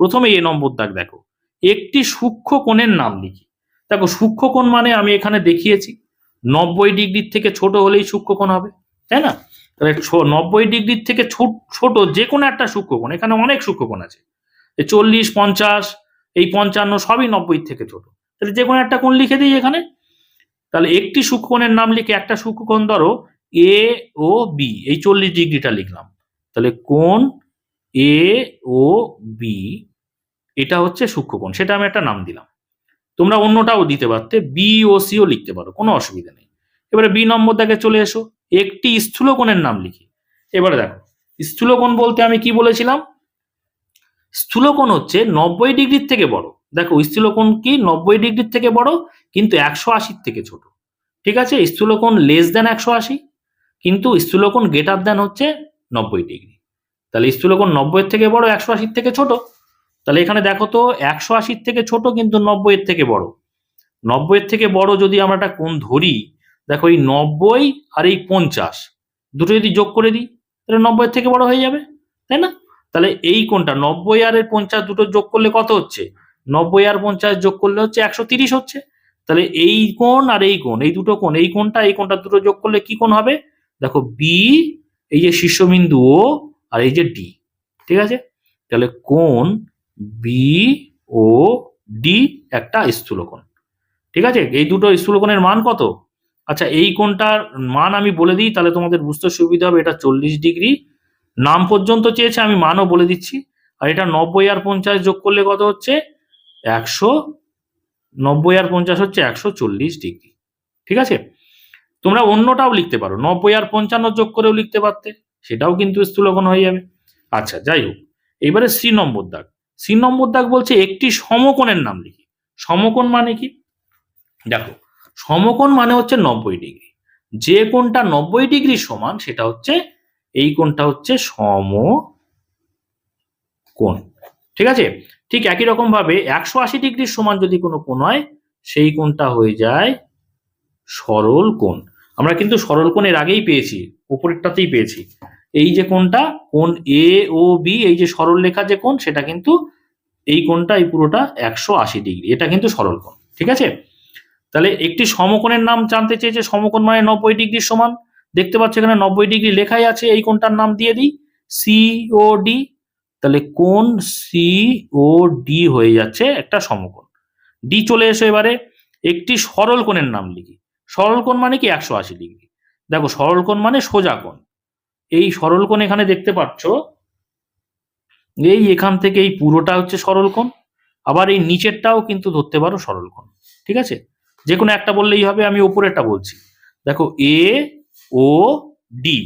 প্রথমে এ নম্বর দাগ দেখো, একটি সূক্ষ্ম কোণের নাম লিখি। দেখো সূক্ষ্ম কোণ মানে আমি এখানে দেখিয়েছি 90 ডিগ্রির থেকে ছোট হলেই সূক্ষ্মকোণ হবে, তাই না? তাহলে 90 ডিগ্রির থেকে ছোট যে কোনো একটা সূক্ষ্মকোণ, এখানে অনেক সূক্ষ্মকোণ আছে, 40, 50, এই 55 সবই 90 থেকে ছোট। তাহলে যে কোনো একটা কোণ লিখে দিই এখানে। তাহলে একটি সূক্ষ্মকোণের নাম লিখে একটা সূক্ষ্মকোণ ধরো এ ও বি, এই 40 ডিগ্রিটা লিখলাম। তাহলে কোণ এ ও বি এটা হচ্ছে সূক্ষ্মকোণ, সেটা আমি একটা নাম দিলাম। তোমরা অন্যটাও দিতে পারতে, বি ও সিও লিখতে পারো, কোনো অসুবিধা নেই। এবারে বি নম্বর দাগে চলে এসো, একটি স্থূলকোণের নাম লিখি। এবারে দেখো স্থূলকোণ বলতে আমি কি বলেছিলাম? স্থূলকোণ হচ্ছে 90 ডিগ্রির থেকে বড়। দেখো স্থূলকোণ কি 90 ডিগ্রির থেকে বড়, কিন্তু 180 থেকে ছোট। ঠিক আছে, স্থূলকোণ লেস দেন 180, কিন্তু স্থূলকোণ গ্রেটার দেন হচ্ছে 90 ডিগ্রি। তাহলে স্থূলকোণ 90 এর থেকে বড়, 180 থেকে ছোট। তাহলে এখানে দেখো তো 180 থেকে ছোট কিন্তু 90 এর থেকে বড়। 90 এর থেকে বড় যদি আমরা একটা কোণ ধরি, দেখো এই 90 আর এই 50 দুটো যদি যোগ করে দিই, তাহলে 90 এর থেকে বড় হয়ে যাবে, তাই না? তাহলে এই কোণটা 90 আর 50 দুটো যোগ করলে কত হচ্ছে? 90 আর 50 যোগ করলে হচ্ছে 130 হচ্ছে। তাহলে এই কোণ আর এই কোণ, এই দুটো কোণ, এই কোণটা দুটো যোগ করলে কি কোণ হবে? দেখো বি, এই যে শীর্ষবিন্দু ও আর এই যে ডি। ঠিক আছে, তাহলে কোণ বি ও ডি একটা স্থূলকোণ। ঠিক আছে, এই দুটো স্থূলকোণের মান কত? আচ্ছা এই কোণটার মান আমি বলে দিই, তাহলে তোমাদের বুঝতে সুবিধা হবে। এটা 40 ডিগ্রি, নাম পর্যন্ত চেয়েছে, আমি মানও বলে দিচ্ছি। আর এটা 90 আর 50 যোগ করলে কত হচ্ছে? 90 আর 50 হচ্ছে 140 ডিগ্রি। ঠিক আছে, তোমরা অন্যটাও লিখতে পারো, 90 আর 55 যোগ করেও লিখতে পারতে, সেটাও কিন্তু স্থূলকোণ হয়ে যাবে। আচ্ছা যাই হোক, এবারে সি নম্বর দাগ। সি নম্বর দাগ বলছে একটি সমকোণের নাম লিখি। সমকোণ মানে কি? দেখো সমকোণ মানে হচ্ছে 90 ডিগ্রি। যে কোণটা 90 ডিগ্রি সমান সেটা হচ্ছে এই কোণটা হচ্ছে সমকোণ। ঠিক আছে, ঠিক একই রকম ভাবে 180 ডিগ্রির সমান যদি কোনো কোণ হয়, সেই কোণটা হয়ে যায় সরল কোণ। আমরা কিন্তু সরল কোণ এর আগেই পেয়েছি, উপরেরটাতেই পেয়েছি। এই যে কোণটা, কোণ এ ও বি, এই যে সরল রেখা যে কোণ, সেটা কিন্তু এই কোণটা, এই পুরোটা 180 ডিগ্রি, এটা কিন্তু সরল কোণ। ঠিক আছে, তাহলে একটি সমকোণের নাম জানতে চেয়েছে। সমকোণ মানে 90 ডিগ্রির সমান, দেখতে পাচ্ছ এখানে 90 ডিগ্রি লেখাই আছে। এই কোণটার নাম দিয়ে দিই সি ও ডি। তাহলে কোণ সি ও ডি হয়ে যাচ্ছে একটা সমকোণ। ডি চলে এসো, এবারে একটি সরল কোণের নাম লিখি। সরল কোণ মানে কি? 180 ডিগ্রি। দেখো সরল কোণ মানে সোজা কোণ। এই সরল কোণ এখানে দেখতে পাচ্ছ, এই এখান থেকে এই পুরোটা হচ্ছে সরল কোণ, আবার এই নিচেরটাও কিন্তু ধরতে পারো সরল কোণ। ঠিক আছে, যে কোনো একটা বললেই হবে, আমি ওপরেরটা বলছি। দেখো এ ও ডি,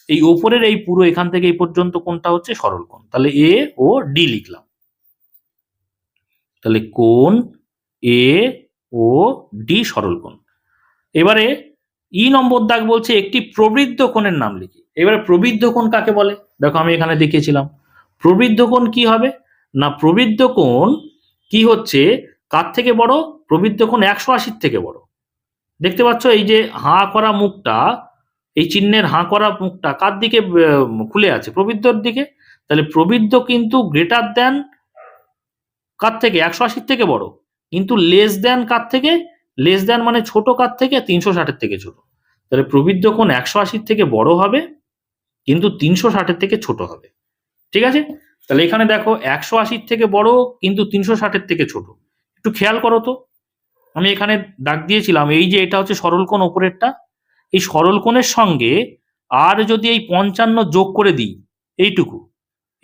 এই ওপরের এই পুরো এখান থেকে এই পর্যন্ত কোণটা হচ্ছে সরল কোণ। তাহলে এ ও ডি লিখলাম। তাহলে কোণ এ ও ডি সরল কোণ। এবারে ই নম্বর দাগ বলছে একটি প্রবৃদ্ধ কোণের নাম লিখি। এবারে প্রবৃদ্ধ কোণ কাকে বলে? দেখো আমি এখানে দেখিয়েছিলাম। প্রবৃদ্ধ কোণ কি হবে? না প্রবৃদ্ধ কোণ কি হচ্ছে, কার থেকে বড়? প্রবৃদ্ধ কোণ 180 থেকে বড়। দেখতে পাচ্ছ এই যে হাঁ করা মুখটা, এই চিহ্নের হাঁ করা মুখটা কার দিকে খুলে আছে? প্রবৃদ্ধর দিকে। তাহলে প্রবৃদ্ধ কিন্তু গ্রেটার দেন কার থেকে? 180 থেকে বড়, কিন্তু লেস দেন কার থেকে? লেস দেন মানে ছোট কার থেকে? 360 থেকে ছোট। তাহলে প্রবৃদ্ধ কোণ 180 থেকে বড় হবে, কিন্তু 360 থেকে ছোট হবে। ঠিক আছে, তাহলে এখানে দেখো 180 থেকে বড় কিন্তু 360 থেকে ছোট। একটু খেয়াল করো তো, আমি এখানে দাগ দিয়েছিলাম, এই যে এটা হচ্ছে সরল কোণ ওপরেরটা, এই সরলকোণের সঙ্গে আর যদি এই 55 যোগ করে দিই, এইটুকু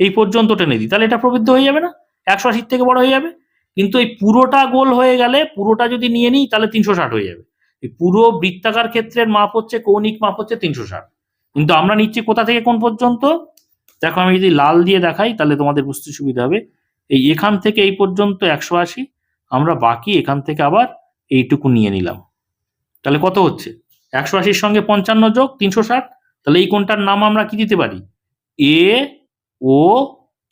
এই পর্যন্ত টেনে দিই, তাহলে এটা প্রবৃদ্ধ হয়ে যাবে না, 180 থেকে বড় হয়ে যাবে। কিন্তু এই পুরোটা গোল হয়ে গেলে, পুরোটা যদি নিয়ে নিই তাহলে 360 হয়ে যাবে। এই পুরো বৃত্তাকার ক্ষেত্রের মাপ হচ্ছে, কৌণিক মাপ হচ্ছে 360, কিন্তু আমরা নিচ্ছি কোথা থেকে কোন পর্যন্ত। দেখো আমি যদি লাল দিয়ে দেখাই তাহলে তোমাদের বুঝতে সুবিধা হবে। এই এখান থেকে এই পর্যন্ত 180, আমরা বাকি এখান থেকে আবার এইটুকু নিয়ে নিলাম, তাহলে কত হচ্ছে 180 সঙ্গে 55 যোগ 360। তাহলে এই কোণটার নাম আমরা কি দিতে পারি, এ ও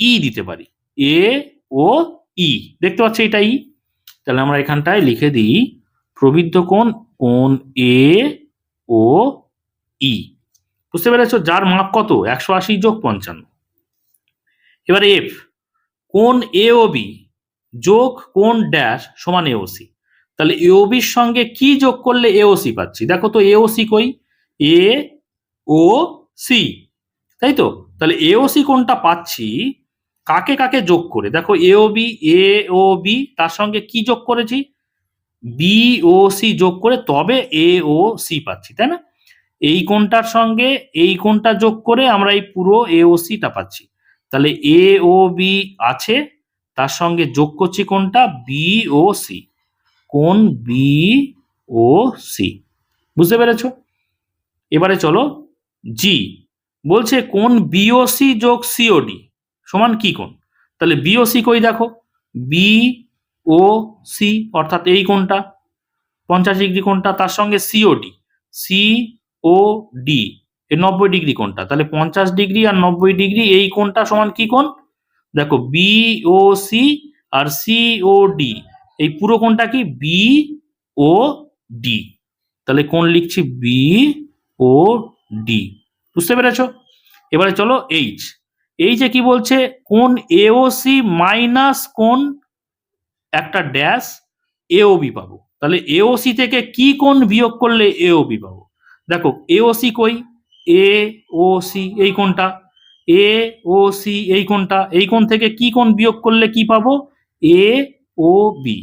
ই দিতে পারি, এ ও ই। দেখতে পাচ্ছ এটা ই, তাহলে আমরা এখানটায় লিখে দিই প্রবৃদ্ধ কোণ, কোণ এ ও ই। বুঝতে পেরেছো, যার মাপ কত 180 যোগ 55। এবার এফ, কোণ এ ও বি যোগ কোণ ড্যাশ সমান এ ও সি। তাহলে এ ও বির সঙ্গে কি যোগ করলে এ ও সি পাচ্ছি, দেখো তো এ ও সি কই, এ ও সি, তাই তো। তাহলে এ ও সি কোণটা পাচ্ছি কাকে কাকে যোগ করে, দেখো এ ও বি তার সঙ্গে কি যোগ করেছি, বি ও সি যোগ করে তবে এ ও সি পাচ্ছি, তাই না। এই কোণটার সঙ্গে এই কোণটা যোগ করে আমরা এই পুরো এ ও সিটা পাচ্ছি। তাহলে এ ও বি আছে, তার সঙ্গে যোগ করছি কোণটা বি ও সি, কোণ বি ও সি। বুঝতে পেরেছো। এবারে চলো জি, বলছে কোণ বিওসি যোগ সিওডি সমান কি কোণ। তাহলে বিওসি কই, দেখো বি ও সি অর্থাৎ এই কোণটা 50 ডিগ্রি কোণটা, তার সঙ্গে সিওডি, সি ও ডি এই 90 ডিগ্রি কোণটা। তাহলে 50 ডিগ্রি আর 90 ডিগ্রি এই কোণটা সমান কি কোণ, দেখো বি ও সি আর সি ও ডি, এই পুরো কোণটা কি বি ও ডি। তাহলে কোণ লিখছি বি ও ডি। বুঝতে পেরেছো। এবারে চলো এইচ, এইচে কি বলছে, কোণ এওসি মাইনাস কোণ একটা ড্যাশ এওবি পাবো। তাহলে এওসি থেকে কি কোণ বিয়োগ করলে এওবি পাবো, দেখো এওসি কই, এ ও সি এই কোণটা, এ ও সি এই কোণটা, এই কোণ থেকে কি কোণ বিয়োগ করলে কি পাবো, এ ও বি।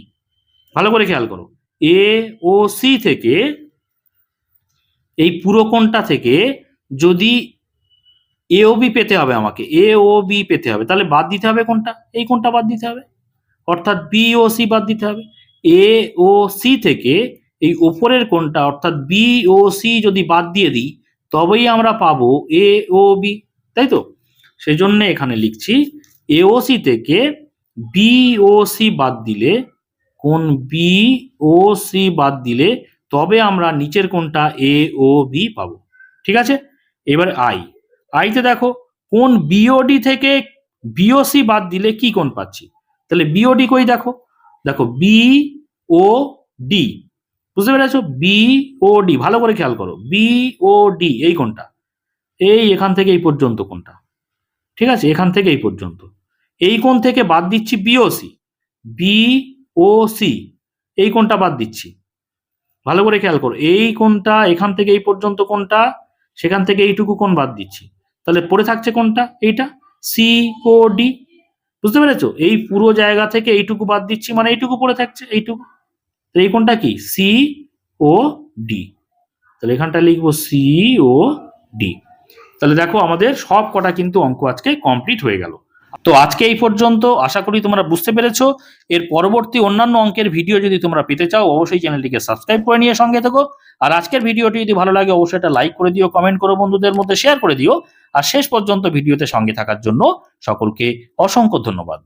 ভালো করে খেয়াল করো, এ ও সি থেকে এই পুরো কোণটা থেকে যদি এ ও বি পেতে হবে, আমাকে এ ও বি পেতে হবে, তাহলে বাদ দিতে হবে কোনটা, এই কোণটা বাদ দিতে হবে, অর্থাৎ বি ও সি বাদ দিতে হবে। এ ও সি থেকে এই উপরের কোণটা অর্থাৎ বি ও সি যদি বাদ দিয়ে দিই তবেই আমরা পাবো এ ও বি, তাই তো। সেই জন্য এখানে লিখছি এ ও সি থেকে বি ও সি বাদ দিলে, কোণ বি ও সি বাদ দিলে তবে আমরা নিচের কোণটা এ ও বি পাবো। ঠিক আছে। এবার আই, আইতে দেখো কোণ বিওডি থেকে বিওসি বাদ দিলে কি কোণ পাচ্ছি, তাহলে বিওডি কই, দেখো দেখো বি ও ডি। বুঝতে পেরেছো, বি ও ডি, ভালো করে খেয়াল করো বি ও ডি এই কোণটা, এই এখান থেকে এই পর্যন্ত কোণটা, ঠিক আছে, এখান থেকে এই পর্যন্ত এই কোণ থেকে বাদ দিচ্ছি বিওসি, বি ও সি এই কোণটা বাদ দিচ্ছি। ভালো করে খেয়াল করো, এই কোণটা এখান থেকে এই পর্যন্ত কোণটা, সেখান থেকে এইটুকু কোণ বাদ দিচ্ছি, তাহলে পড়ে থাকছে কোণটা এইটা সি ও ডি। বুঝতে পেরেছো, এই পুরো জায়গা থেকে এইটুকু বাদ দিচ্ছি মানে এইটুকু পড়ে থাকছে এইটুকু, এই কোণটা কি সি ও ডি। তাহলে এখানটা লিখবো সি ও ডি। তাহলে দেখো আমাদের সব কটা কিন্তু অঙ্ক আজকে কমপ্লিট হয়ে গেল। তো আজকে এই পর্যন্ত, আশা করি তোমরা বুঝতে পেরেছো। এর পরবর্তী অন্যান্য অঙ্কের ভিডিও যদি তোমরা পেতে চাও অবশ্যই চ্যানেলটিকে সাবস্ক্রাইব করে নিয়ে সঙ্গে থেকো। আর আজকের ভিডিওটি যদি ভালো লাগে অবশ্যই একটা লাইক করে দিও, কমেন্ট করো, বন্ধুদের মধ্যে শেয়ার করে দিও। আর শেষ পর্যন্ত ভিডিওতে সঙ্গে থাকার জন্য সকলকে অসংখ্য ধন্যবাদ।